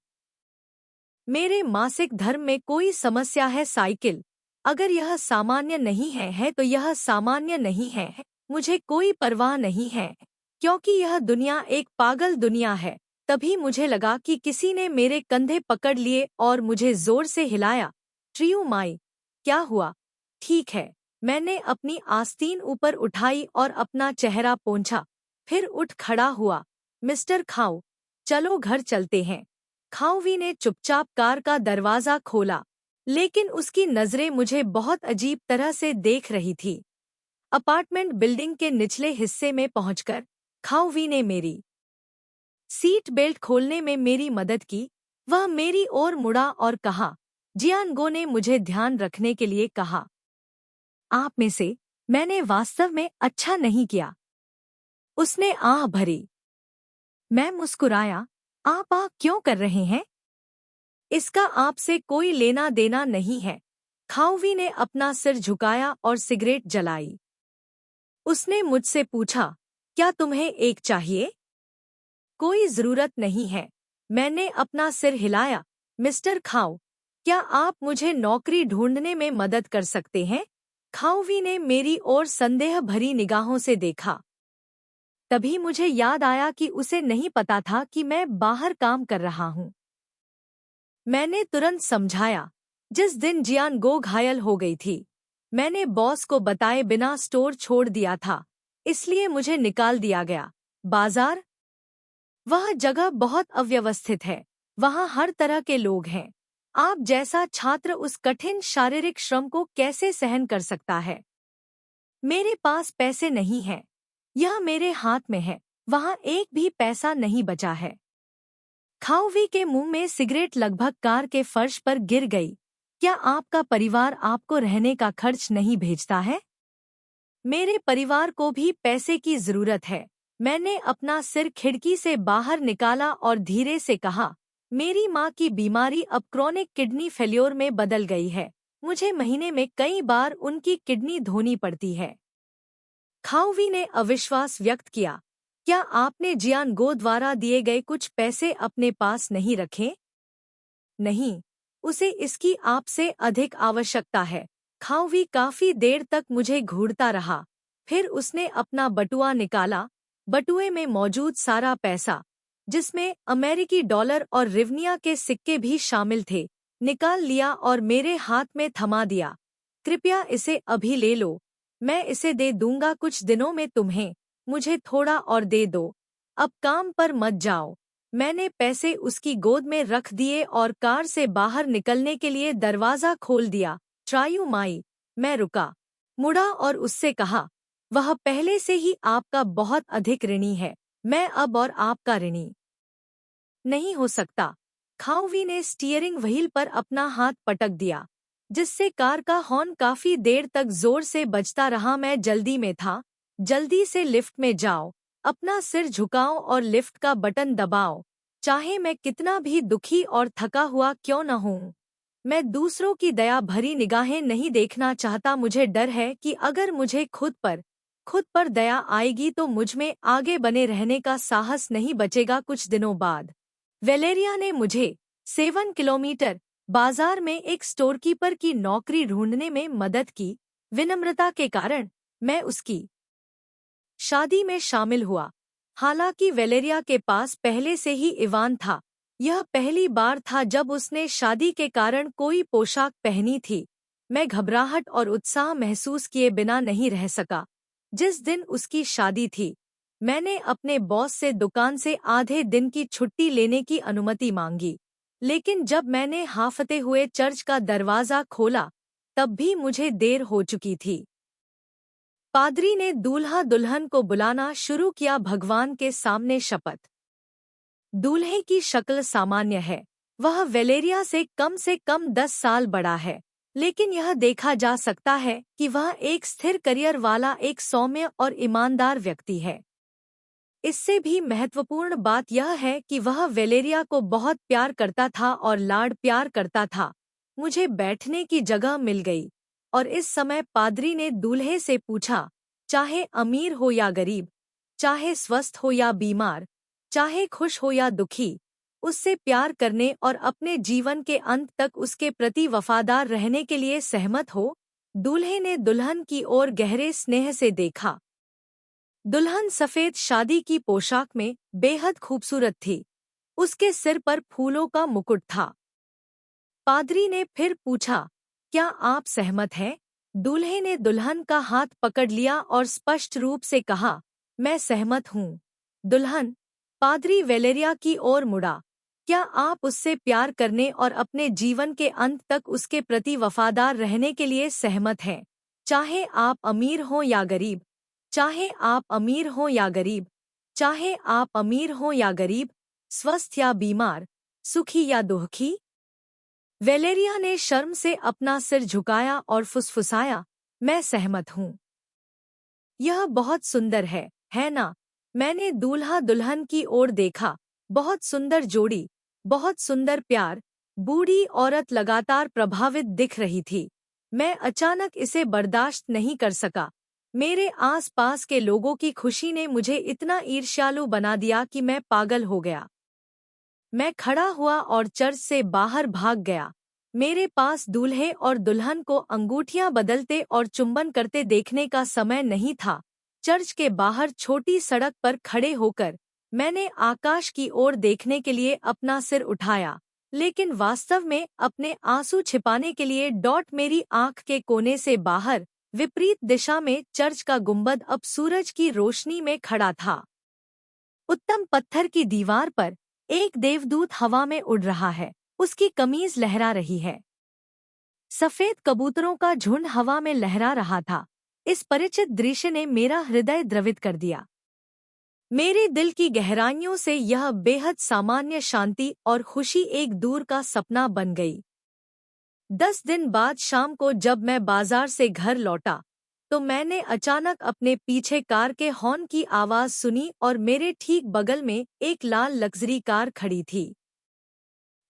मेरे मासिक धर्म में कोई समस्या है साइकिल। अगर यह सामान्य नहीं है तो यह सामान्य नहीं है। मुझे कोई परवाह नहीं है, क्योंकि यह दुनिया एक पागल दुनिया है। तभी मुझे लगा कि किसी ने मेरे कंधे पकड़ लिए और मुझे जोर से हिलाया। ट्रियू माई, क्या हुआ? ठीक है। मैंने अपनी आस्तीन ऊपर उठाई और अपना चेहरा पोंछा, फिर उठ खड़ा हुआ। मिस्टर खाऊ, चलो घर चलते हैं। खाऊवी ने चुपचाप कार का दरवाजा खोला, लेकिन उसकी नजरें मुझे बहुत अजीब तरह से देख रही थी। अपार्टमेंट बिल्डिंग के निचले हिस्से में पहुंचकर खाऊवी ने मेरी सीट बेल्ट खोलने में मेरी मदद की। वह मेरी ओर मुड़ा और कहा, जियानगो ने मुझे ध्यान रखने के लिए कहा। आप में से मैंने वास्तव में अच्छा नहीं किया। उसने आह भरी। मैं मुस्कुराया। आप आह क्यों कर रहे हैं? इसका आपसे कोई लेना देना नहीं है। खाऊवी ने अपना सिर झुकाया और सिगरेट जलाई। उसने मुझसे पूछा, क्या तुम्हें एक चाहिए? कोई जरूरत नहीं है। मैंने अपना सिर हिलाया। मिस्टर खाऊ, क्या आप मुझे नौकरी ढूंढने में मदद कर सकते हैं? खाऊवी ने मेरी ओर संदेह भरी निगाहों से देखा। तभी मुझे याद आया कि उसे नहीं पता था कि मैं बाहर काम कर रहा हूँ। मैंने तुरंत समझाया। जिस दिन जियानगो घायल हो गई थी, मैंने बॉस को बताए बिना स्टोर छोड़ दिया था, इसलिए मुझे निकाल दिया गया। बाजार? वह जगह बहुत अव्यवस्थित है। वहाँ हर तरह के लोग हैं। आप जैसा छात्र उस कठिन शारीरिक श्रम को कैसे सहन कर सकता है? मेरे पास पैसे नहीं हैं। यह मेरे हाथ में है। वहाँ एक भी पैसा नहीं बचा है। खाऊवी के मुंह में सिगरेट लगभग कार के फर्श पर गिर गई। क्या आपका परिवार आपको रहने का खर्च नहीं भेजता है? मेरे परिवार को भी पैसे की जरूरत है। मैंने अपना सिर खिड़की से बाहर निकाला और धीरे से कहा, मेरी माँ की बीमारी अब क्रॉनिक किडनी फेल्योर में बदल गई है। मुझे महीने में कई बार उनकी किडनी धोनी पड़ती है। खाऊवी ने अविश्वास व्यक्त किया। क्या आपने जियानगो द्वारा दिए गए कुछ पैसे अपने पास नहीं रखे? नहीं, उसे इसकी आपसे अधिक आवश्यकता है। खाऊवी काफी देर तक मुझे घूरता रहा। फिर उसने अपना बटुआ निकाला। बटुए में मौजूद सारा पैसा, जिसमें अमेरिकी डॉलर और रिवनिया के सिक्के भी शामिल थे, निकाल लिया और मेरे हाथ में थमा दिया। कृपया इसे अभी ले लो। मैं इसे दे दूंगा कुछ दिनों में तुम्हें। मुझे थोड़ा और दे दो। अब काम पर मत जाओ। मैंने पैसे उसकी गोद में रख दिए और कार से बाहर निकलने के लिए दरवाजा खोल दिया। ट्रायू माई, मैं रुका, मुड़ा और उससे कहा, वह पहले से ही आपका बहुत अधिक ऋणी है। मैं अब और आपका ऋणी नहीं हो सकता। खाऊवी ने स्टीयरिंग व्हील पर अपना हाथ पटक दिया, जिससे कार का हॉर्न काफी देर तक जोर से बजता रहा। मैं जल्दी में था। जल्दी से लिफ्ट में जाओ, अपना सिर झुकाओ और लिफ्ट का बटन दबाओ, चाहे मैं कितना भी दुखी और थका हुआ क्यों न हूँ। मैं दूसरों की दया भरी निगाहें नहीं देखना चाहता। मुझे डर है कि अगर मुझे खुद पर खुद पर दया आएगी तो मुझ में आगे बने रहने का साहस नहीं बचेगा। कुछ दिनों बाद वेलेरिया ने मुझे 7 किलोमीटर बाजार में एक स्टोरकीपर की नौकरी ढूंढने में मदद की। विनम्रता के कारण मैं उसकी शादी में शामिल हुआ। हालांकि वेलेरिया के पास पहले से ही इवान था। यह पहली बार था जब उसने शादी के कारण कोई पोशाक पहनी थी। मैं घबराहट और उत्साह महसूस किए बिना नहीं रह सका। जिस दिन उसकी शादी थी, मैंने अपने बॉस से दुकान से आधे दिन की छुट्टी लेने की अनुमति मांगी। लेकिन जब मैंने हांफते हुए चर्च का दरवाजा खोला, तब भी मुझे देर हो चुकी थी। पादरी ने दूल्हा दुल्हन को बुलाना शुरू किया। भगवान के सामने शपथ। दूल्हे की शक्ल सामान्य है। वह वेलेरिया से कम 10 साल बड़ा है, लेकिन यह देखा जा सकता है कि वह एक स्थिर करियर वाला, एक सौम्य और ईमानदार व्यक्ति है। इससे भी महत्वपूर्ण बात यह है कि वह वेलेरिया को बहुत प्यार करता था और लाड प्यार करता था। मुझे बैठने की जगह मिल गई और इस समय पादरी ने दूल्हे से पूछा, चाहे अमीर हो या गरीब, चाहे स्वस्थ हो या बीमार, चाहे खुश हो या दुखी, उससे प्यार करने और अपने जीवन के अंत तक उसके प्रति वफादार रहने के लिए सहमत हो। दूल्हे ने दुल्हन की ओर गहरे स्नेह से देखा। दुल्हन सफेद शादी की पोशाक में बेहद खूबसूरत थी। उसके सिर पर फूलों का मुकुट था। पादरी ने फिर पूछा, क्या आप सहमत हैं? दूल्हे ने दुल्हन का हाथ पकड़ लिया और स्पष्ट रूप से कहा, मैं सहमत हूँ। दुल्हन, पादरी वेलेरिया की ओर मुड़ा, क्या आप उससे प्यार करने और अपने जीवन के अंत तक उसके प्रति वफादार रहने के लिए सहमत हैं? चाहे आप अमीर हों या गरीब, चाहे आप अमीर हों या गरीब, चाहे आप अमीर हों या गरीब, स्वस्थ या बीमार, सुखी या दुखी। वेलेरिया ने शर्म से अपना सिर झुकाया और फुसफुसाया, मैं सहमत हूँ। यह बहुत सुंदर है ना? मैंने दूल्हा दुल्हन की ओर देखा। बहुत सुंदर जोड़ी, बहुत सुंदर प्यार। बूढ़ी औरत लगातार प्रभावित दिख रही थी। मैं अचानक इसे बर्दाश्त नहीं कर सका। मेरे आसपास के लोगों की खुशी ने मुझे इतना ईर्ष्यालु बना दिया कि मैं पागल हो गया। मैं खड़ा हुआ और चर्च से बाहर भाग गया। मेरे पास दूल्हे और दुल्हन को अंगूठियां बदलते और चुंबन करते देखने का समय नहीं था। चर्च के बाहर छोटी सड़क पर खड़े होकर मैंने आकाश की ओर देखने के लिए अपना सिर उठाया, लेकिन वास्तव में अपने आंसू छिपाने के लिए मेरी आंख के कोने से बाहर विपरीत दिशा में चर्च का गुंबद अब सूरज की रोशनी में खड़ा था। उत्तम पत्थर की दीवार पर एक देवदूत हवा में उड़ रहा है। उसकी कमीज लहरा रही है। सफेद कबूतरों का झुंड हवा में लहरा रहा था। इस परिचित दृश्य ने मेरा हृदय द्रवित कर दिया। मेरे दिल की गहराइयों से यह बेहद सामान्य शांति और खुशी एक दूर का सपना बन गई। 10 दिन बाद शाम को जब मैं बाजार से घर लौटा, तो मैंने अचानक अपने पीछे कार के हॉर्न की आवाज सुनी और मेरे ठीक बगल में एक लाल लग्जरी कार खड़ी थी।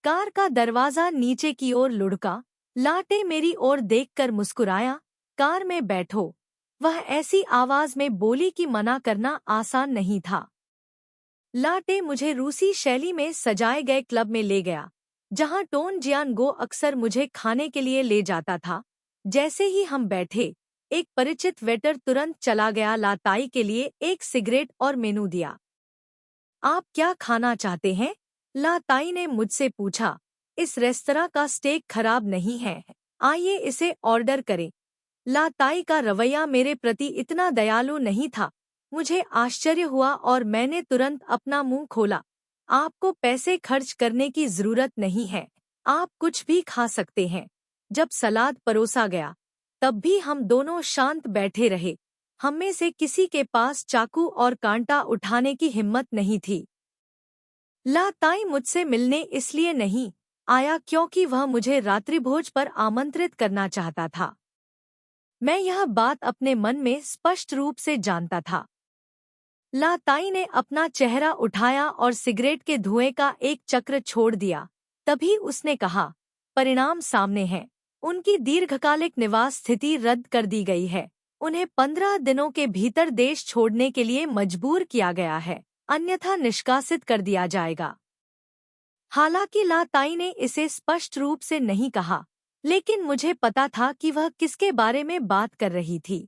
कार का दरवाजा नीचे की ओर लुढ़का। लाटे मेरी ओर देखकर मुस्कुराया, कार में बैठो। वह ऐसी आवाज में बोली कि मना करना आसान नहीं था। लाटे मुझे रूसी शैली में सजाए गए क्लब में ले गया, जहां टोन जियान गो अक्सर मुझे खाने के लिए ले जाता था। जैसे ही हम बैठे, एक परिचित वेटर तुरंत चला गया। लाताई के लिए एक सिगरेट और मेनू दिया। आप क्या खाना चाहते हैं? लाताई ने मुझसे पूछा। इस रेस्तरां का स्टेक खराब नहीं है, आइए इसे ऑर्डर करें। लाताई का रवैया मेरे प्रति इतना दयालु नहीं था। मुझे आश्चर्य हुआ और मैंने तुरंत अपना मुंह खोला। आपको पैसे खर्च करने की जरूरत नहीं है, आप कुछ भी खा सकते हैं। जब सलाद परोसा गया, तब भी हम दोनों शांत बैठे रहे। हम में से किसी के पास चाकू और कांटा उठाने की हिम्मत नहीं थी। लाताई मुझसे मिलने इसलिए नहीं आया क्योंकि वह मुझे रात्रिभोज पर आमंत्रित करना चाहता था। मैं यह बात अपने मन में स्पष्ट रूप से जानता था। लाताई ने अपना चेहरा उठाया और सिगरेट के धुएं का एक चक्र छोड़ दिया। तभी उसने कहा, परिणाम सामने हैं। उनकी दीर्घकालिक निवास स्थिति रद्द कर दी गई है। उन्हें 15 दिनों के भीतर देश छोड़ने के लिए मजबूर किया गया है, अन्यथा निष्कासित कर दिया जाएगा। हालांकि ला ताई ने इसे स्पष्ट रूप से नहीं कहा, लेकिन मुझे पता था कि वह किसके बारे में बात कर रही थी।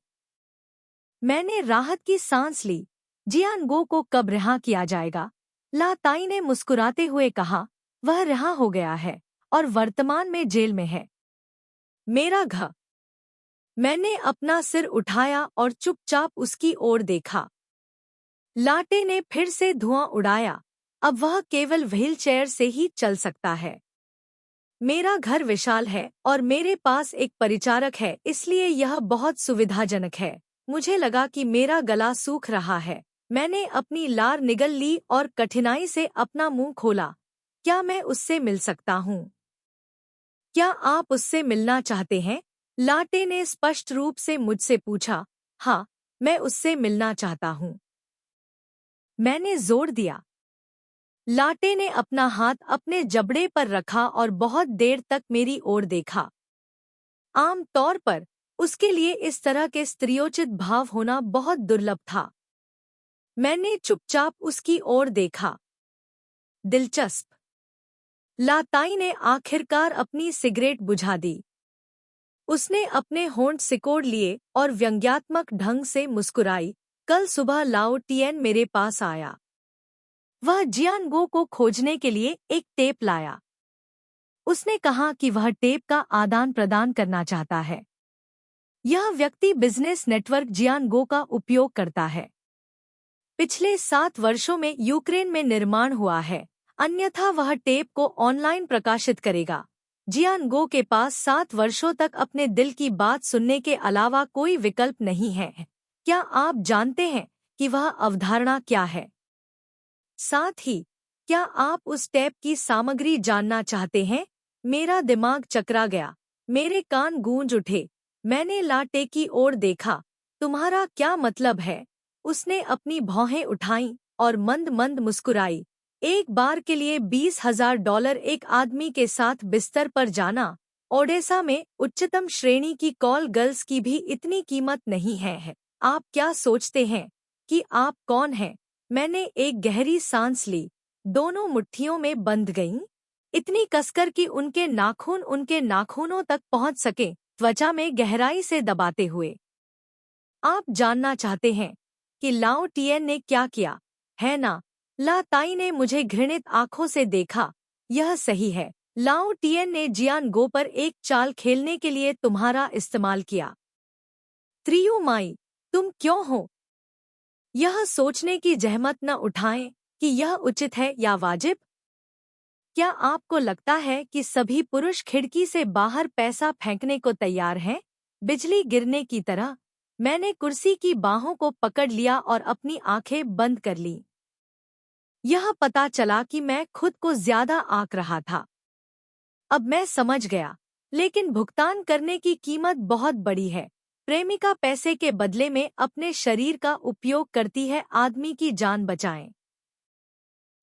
मैंने राहत की सांस ली। जियानगो को कब रिहा किया जाएगा? ला ताई ने मुस्कुराते हुए कहा, वह रिहा हो गया है और वर्तमान में जेल में है। मेरा घर। मैंने अपना सिर उठाया और चुपचाप उसकी ओर देखा। लाटे ने फिर से धुआं उड़ाया। अब वह केवल व्हीलचेयर से ही चल सकता है। मेरा घर विशाल है और मेरे पास एक परिचारक है, इसलिए यह बहुत सुविधाजनक है। मुझे लगा कि मेरा गला सूख रहा है। मैंने अपनी लार निगल ली और कठिनाई से अपना मुंह खोला। क्या मैं उससे मिल सकता हूँ? क्या आप उससे मिलना चाहते हैं? लाटे ने स्पष्ट रूप से मुझसे पूछा। हाँ, मैं उससे मिलना चाहता हूँ। मैंने जोर दिया। लाटे ने अपना हाथ अपने जबड़े पर रखा और बहुत देर तक मेरी ओर देखा। आम तौर पर उसके लिए इस तरह के स्त्रियोचित भाव होना बहुत दुर्लभ था। मैंने चुपचाप उसकी ओर देखा। दिलचस्प। लाताई ने आखिरकार अपनी सिगरेट बुझा दी। उसने अपने होंठ सिकोड़ लिए और व्यंग्यात्मक ढंग से मुस्कुराई। कल सुबह लाओ टियन मेरे पास आया। वह जियानगो को खोजने के लिए एक टेप लाया। उसने कहा कि वह टेप का आदान प्रदान करना चाहता है। यह व्यक्ति बिजनेस नेटवर्क जियानगो का उपयोग करता है। पिछले 7 वर्षों में यूक्रेन में निर्माण हुआ है, अन्यथा वह टेप को ऑनलाइन प्रकाशित करेगा। जियानगो के पास 7 वर्षों तक अपने दिल की बात सुनने के अलावा कोई विकल्प नहीं है। क्या आप जानते हैं कि वह अवधारणा क्या है? साथ ही, क्या आप उस टेप की सामग्री जानना चाहते हैं? मेरा दिमाग चकरा गया। मेरे कान गूंज उठे। मैंने लाटे की ओर देखा। तुम्हारा क्या मतलब है? उसने अपनी भौहें उठाईं और मंद मंद मुस्कुराई। एक बार के लिए $20,000 एक आदमी के साथ बिस्तर पर जाना। ओडेसा में उच्चतम श्रेणी की कॉल गर्ल्स की भी इतनी कीमत नहीं है। आप क्या सोचते हैं कि आप कौन हैं? मैंने एक गहरी सांस ली। दोनों मुट्ठियों में बंध गईं, इतनी कसकर कि उनके नाखून उनके नाखूनों तक पहुंच सके, त्वचा में गहराई से दबाते हुए। आप जानना चाहते हैं कि लाओ टियन ने क्या किया, है ना? ला ताई ने मुझे घृणित आंखों से देखा। यह सही है। लाओ टियन ने जियानगो पर एक चाल खेलने के लिए तुम्हारा इस्तेमाल किया। त्रियू माई, तुम क्यों हो? यह सोचने की जहमत न उठाएं कि यह उचित है या वाजिब। क्या आपको लगता है कि सभी पुरुष खिड़की से बाहर पैसा फेंकने को तैयार हैं? बिजली गिरने की तरह मैंने कुर्सी की बाहों को पकड़ लिया और अपनी आंखें बंद कर लीं। यह पता चला कि मैं खुद को ज्यादा आंक रहा था। अब मैं समझ गया, लेकिन भुगतान करने की कीमत बहुत बड़ी है। प्रेमिका पैसे के बदले में अपने शरीर का उपयोग करती है आदमी की जान बचाएं।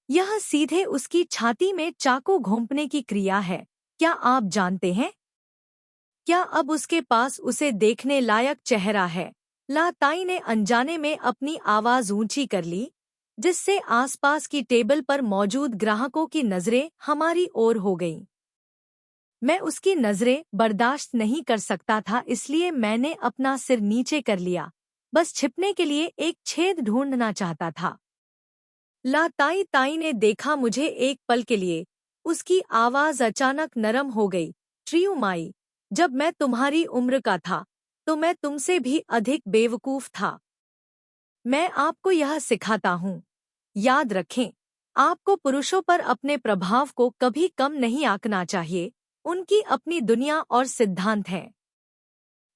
यह सीधे उसकी छाती में चाकू घोंपने की क्रिया है। क्या आप जानते हैं? क्या अब उसके पास उसे देखने लायक चेहरा है? ला ताई ने अनजाने में अपनी आवाज ऊंची कर ली, जिससे आसपास की टेबल पर मौजूद ग्राहकों की नजरें हमारी ओर हो गईं। मैं उसकी नजरें बर्दाश्त नहीं कर सकता था, इसलिए मैंने अपना सिर नीचे कर लिया। बस छिपने के लिए एक छेद ढूंढना चाहता था। ला ताई ताई ने देखा मुझे एक पल के लिए। उसकी आवाज अचानक नरम हो गई। ट्रियू माई, जब मैं तुम्हारी उम्र का था तो मैं तुमसे भी अधिक बेवकूफ था। मैं आपको यह सिखाता हूँ। याद रखें, आपको पुरुषों पर अपने प्रभाव को कभी कम नहीं आंकना चाहिए। उनकी अपनी दुनिया और सिद्धांत हैं।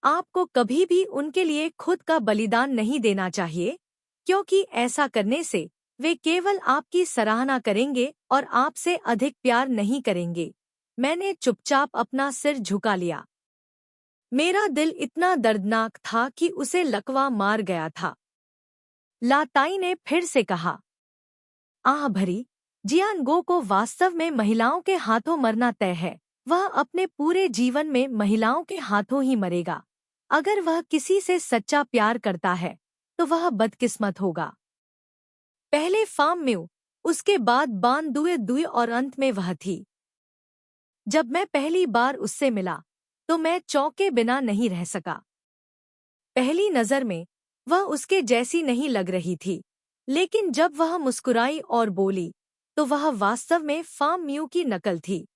आपको कभी भी उनके लिए खुद का बलिदान नहीं देना चाहिए, क्योंकि ऐसा करने से वे केवल आपकी सराहना करेंगे और आपसे अधिक प्यार नहीं करेंगे। मैंने चुपचाप अपना सिर झुका लिया। मेरा दिल इतना दर्दनाक था कि उसे लकवा मार गया था। ला ताई ने फिर से कहा, आह भरी, जियानगो को वास्तव में महिलाओं के हाथों मरना तय है। वह अपने पूरे जीवन में महिलाओं के हाथों ही मरेगा। अगर वह किसी से सच्चा प्यार करता है तो वह बदकिस्मत होगा। पहले फार्म म्यू, उसके बाद बान दुए दुए और अंत में वह थी। जब मैं पहली बार उससे मिला तो मैं चौंके बिना नहीं रह सका। पहली नजर में वह उसके जैसी नहीं लग रही थी, लेकिन जब वह मुस्कुराई और बोली तो वह वास्तव में फार्म म्यू की नकल थी।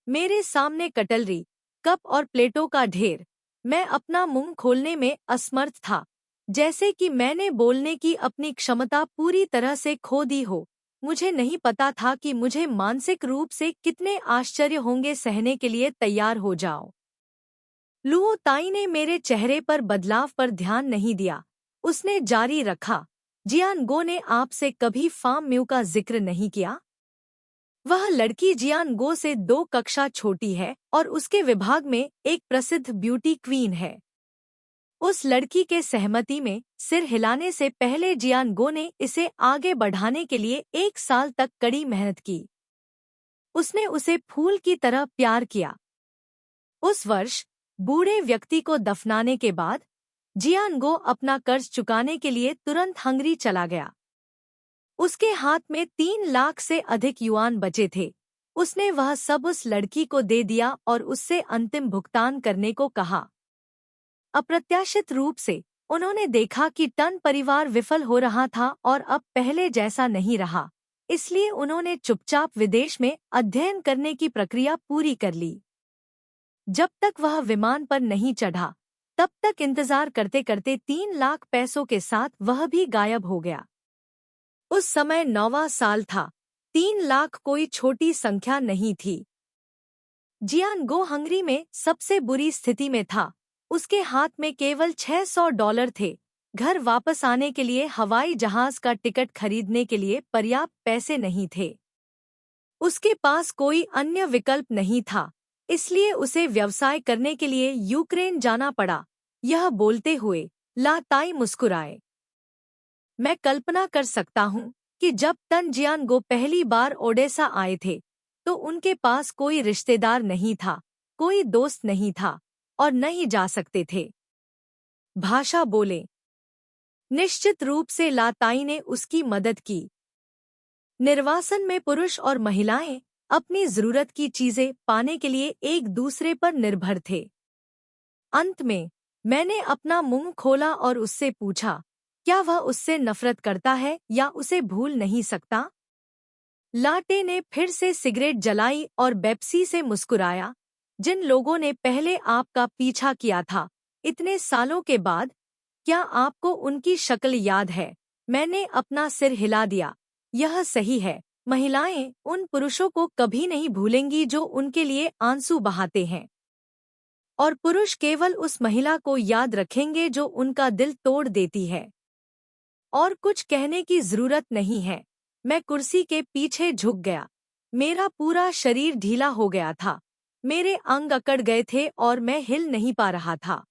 मेरे सामने कटलरी, कप और प्लेटों का ढेर। मैं अपना मुंह खोलने में असमर्थ था, जैसे कि मैंने बोलने की अपनी क्षमता पूरी तरह से खो दी हो। मुझे नहीं पता था कि मुझे मानसिक रूप से कितने आश्चर्य होंगे। सहने के लिए तैयार हो जाओ। लुओ ताई ने मेरे चेहरे पर बदलाव पर ध्यान नहीं दिया। उसने जारी रखा, जियानगो ने आपसे कभी फार्म म्यू का जिक्र नहीं किया? वह लड़की जियानगो से 2 कक्षा छोटी है और उसके विभाग में एक प्रसिद्ध ब्यूटी क्वीन है। उस लड़की के सहमति में सिर हिलाने से पहले जियानगो ने इसे आगे बढ़ाने के लिए 1 साल तक कड़ी मेहनत की। उसने उसे फूल की तरह प्यार किया। उस वर्ष बूढ़े व्यक्ति को दफनाने के बाद जियानगो अपना कर्ज चुकाने के लिए तुरंत हंगरी चला गया। उसके हाथ में 3 लाख से अधिक युआन बचे थे। उसने वह सब उस लड़की को दे दिया और उससे अंतिम भुगतान करने को कहा। अप्रत्याशित रूप से उन्होंने देखा कि टन परिवार विफल हो रहा था और अब पहले जैसा नहीं रहा, इसलिए उन्होंने चुपचाप विदेश में अध्ययन करने की प्रक्रिया पूरी कर ली। जब तक वह विमान पर नहीं चढ़ा, तब तक इंतजार करते करते 3 लाख पैसों के साथ वह भी गायब हो गया। उस समय 9वां साल था। 3 लाख कोई छोटी संख्या नहीं थी। जियानगो हंगरी में सबसे बुरी स्थिति में था। उसके हाथ में केवल $600 थे। घर वापस आने के लिए हवाई जहाज का टिकट खरीदने के लिए पर्याप्त पैसे नहीं थे। उसके पास कोई अन्य विकल्प नहीं था, इसलिए उसे व्यवसाय करने के लिए यूक्रेन जाना पड़ा। यह बोलते हुए ला ताई मुस्कुराए। मैं कल्पना कर सकता हूँ कि जब तन जियानगो पहली बार ओडेसा आए थे तो उनके पास कोई रिश्तेदार नहीं था, कोई दोस्त नहीं था और न ही जा सकते थे। भाषा बोले। निश्चित रूप से ला ताई ने उसकी मदद की। निर्वासन में पुरुष और महिलाएं अपनी जरूरत की चीजें पाने के लिए एक दूसरे पर निर्भर थे। अंत में मैंने अपना मुंह खोला और उससे पूछा, क्या वह उससे नफरत करता है या उसे भूल नहीं सकता? लाटे ने फिर से सिगरेट जलाई और बेप्सी से मुस्कुराया। जिन लोगों ने पहले आपका पीछा किया था, इतने सालों के बाद, क्या आपको उनकी शक्ल याद है? मैंने अपना सिर हिला दिया। यह सही है। महिलाएं उन पुरुषों को कभी नहीं भूलेंगी जो उनके लिए आंसू बहाते हैं, और पुरुष केवल उस महिला को याद रखेंगे जो उनका दिल तोड़ देती है। और कुछ कहने की जरूरत नहीं है। मैं कुर्सी के पीछे झुक गया। मेरा पूरा शरीर ढीला हो गया था। मेरे अंग अकड़ गए थे और मैं हिल नहीं पा रहा था।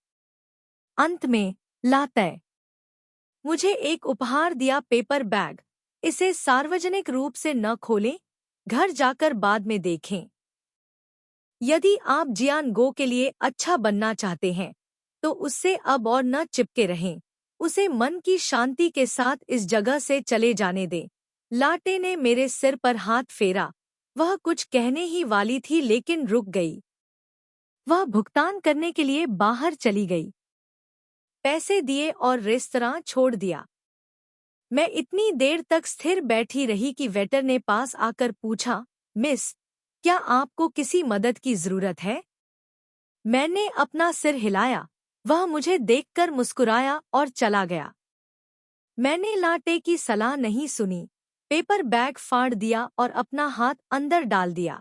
अंत में लातै मुझे एक उपहार दिया, पेपर बैग। इसे सार्वजनिक रूप से न खोलें, घर जाकर बाद में देखें। यदि आप जियानगो के लिए अच्छा बनना चाहते हैं तो उससे अब और न चिपके रहें। उसे मन की शांति के साथ इस जगह से चले जाने दें। लाटे ने मेरे सिर पर हाथ फेरा। वह कुछ कहने ही वाली थी लेकिन रुक गई। वह भुगतान करने के लिए बाहर चली गई। पैसे दिए और रेस्तरां छोड़ दिया। मैं इतनी देर तक स्थिर बैठी रही कि वेटर ने पास आकर पूछा, मिस, क्या आपको किसी मदद की जरूरत है? मैंने अपना सिर हिलाया। वह मुझे देखकर मुस्कुराया और चला गया। मैंने लाटे की सलाह नहीं सुनी। पेपर बैग फाड़ दिया और अपना हाथ अंदर डाल दिया।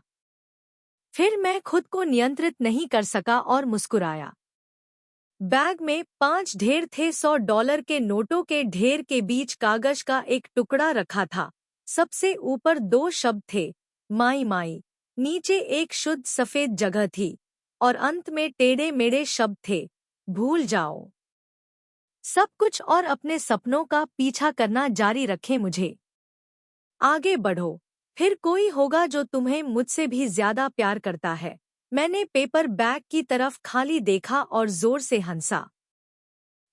फिर मैं खुद को नियंत्रित नहीं कर सका और मुस्कुराया। बैग में 5 ढेर थे। $100 के नोटों के ढेर के बीच कागज का एक टुकड़ा रखा था। सबसे ऊपर 2 शब्द थे, माई माई। नीचे एक शुद्ध सफेद जगह थी और अंत में टेढ़े मेढ़े शब्द थे, भूल जाओ सब कुछ और अपने सपनों का पीछा करना जारी रखें। मुझे आगे बढ़ो, फिर कोई होगा जो तुम्हें मुझसे भी ज्यादा प्यार करता है। मैंने पेपर बैग की तरफ खाली देखा और जोर से हंसा।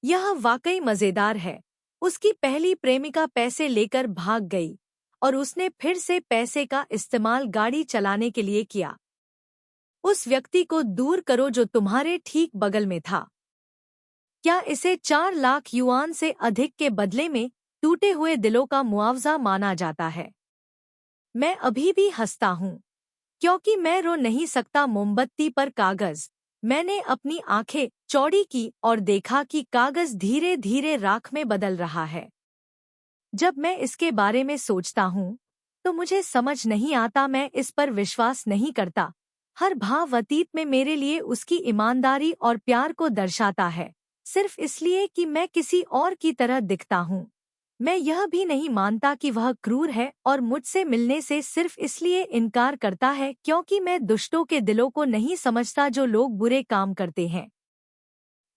यह वाकई मजेदार है। उसकी पहली प्रेमिका पैसे लेकर भाग गई और उसने फिर से पैसे का इस्तेमाल गाड़ी चलाने के लिए किया। उस व्यक्ति को दूर करो जो तुम्हारे ठीक बगल में था। क्या इसे 4 लाख युआन से अधिक के बदले में टूटे हुए दिलों का मुआवजा माना जाता है? मैं अभी भी हंसता हूँ क्योंकि मैं रो नहीं सकता। मोमबत्ती पर कागज। मैंने अपनी आंखें चौड़ी की और देखा कि कागज धीरे धीरे राख में बदल रहा है। जब मैं इसके बारे में सोचता हूँ तो मुझे समझ नहीं आता, मैं इस पर विश्वास नहीं करता। हर भाव अतीत में मेरे लिए उसकी ईमानदारी और प्यार को दर्शाता है, सिर्फ इसलिए कि मैं किसी और की तरह दिखता हूँ। मैं यह भी नहीं मानता कि वह क्रूर है और मुझसे मिलने से सिर्फ इसलिए इनकार करता है क्योंकि मैं दुष्टों के दिलों को नहीं समझता जो लोग बुरे काम करते हैं।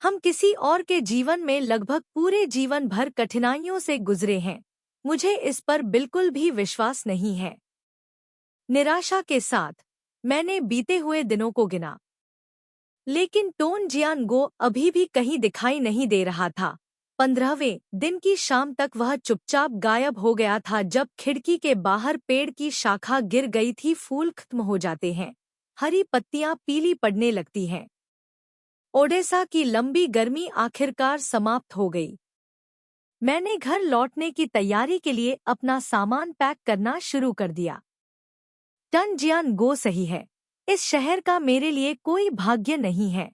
हम किसी और के जीवन में लगभग पूरे जीवन भर कठिनाइयों से गुजरे हैं। मुझे इस पर बिल्कुल भी विश्वास नहीं है। निराशा के साथ मैंने बीते हुए दिनों को गिना, लेकिन टोन जियान गो अभी भी कहीं दिखाई नहीं दे रहा था। 15वें दिन की शाम तक वह चुपचाप गायब हो गया था। जब खिड़की के बाहर पेड़ की शाखा गिर गई थी, फूल खत्म हो जाते हैं, हरी पत्तियां पीली पड़ने लगती हैं। ओडेसा की लंबी गर्मी आखिरकार समाप्त हो गई। मैंने घर लौटने की तैयारी के लिए अपना सामान पैक करना शुरू कर दिया। टन जियान गो सही है, इस शहर का मेरे लिए कोई भाग्य नहीं है।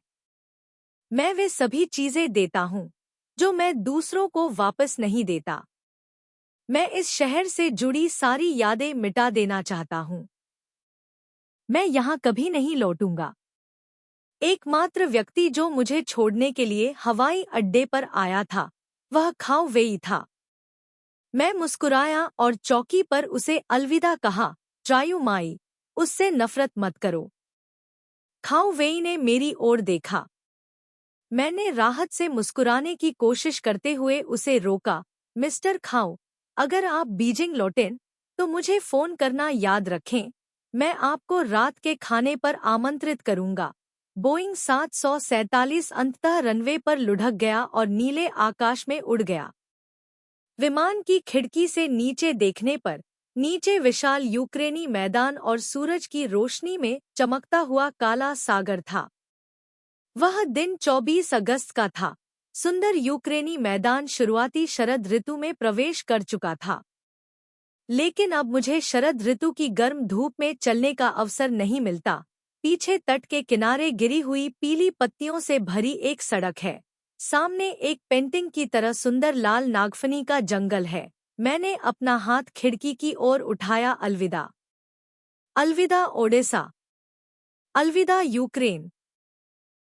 मैं वे सभी चीजें देता हूँ जो मैं दूसरों को वापस नहीं देता। मैं इस शहर से जुड़ी सारी यादें मिटा देना चाहता हूँ। मैं यहाँ कभी नहीं लौटूंगा। एकमात्र व्यक्ति जो मुझे छोड़ने के लिए हवाई अड्डे पर आया था वह खाओ वेई था। मैं मुस्कुराया और चौकी पर उसे अलविदा कहा। ट्रायू माई, उससे नफरत मत करो। खाओ वेई ने मेरी ओर देखा। मैंने राहत से मुस्कुराने की कोशिश करते हुए उसे रोका। मिस्टर खाओ, अगर आप बीजिंग लौटें तो मुझे फोन करना याद रखें। मैं आपको रात के खाने पर आमंत्रित करूंगा। बोइंग 747 अंततः रनवे पर लुढ़क गया और नीले आकाश में उड़ गया। विमान की खिड़की से नीचे देखने पर नीचे विशाल यूक्रेनी मैदान और सूरज की रोशनी में चमकता हुआ काला सागर था। वह दिन 24 अगस्त का था। सुंदर यूक्रेनी मैदान शुरुआती शरद ऋतु में प्रवेश कर चुका था, लेकिन अब मुझे शरद ऋतु की गर्म धूप में चलने का अवसर नहीं मिलता। पीछे तट के किनारे गिरी हुई पीली पत्तियों से भरी एक सड़क है। सामने एक पेंटिंग की तरह सुंदर लाल नागफनी का जंगल है। मैंने अपना हाथ खिड़की की ओर उठाया। अलविदा। अलविदा ओडेसा। अलविदा यूक्रेन।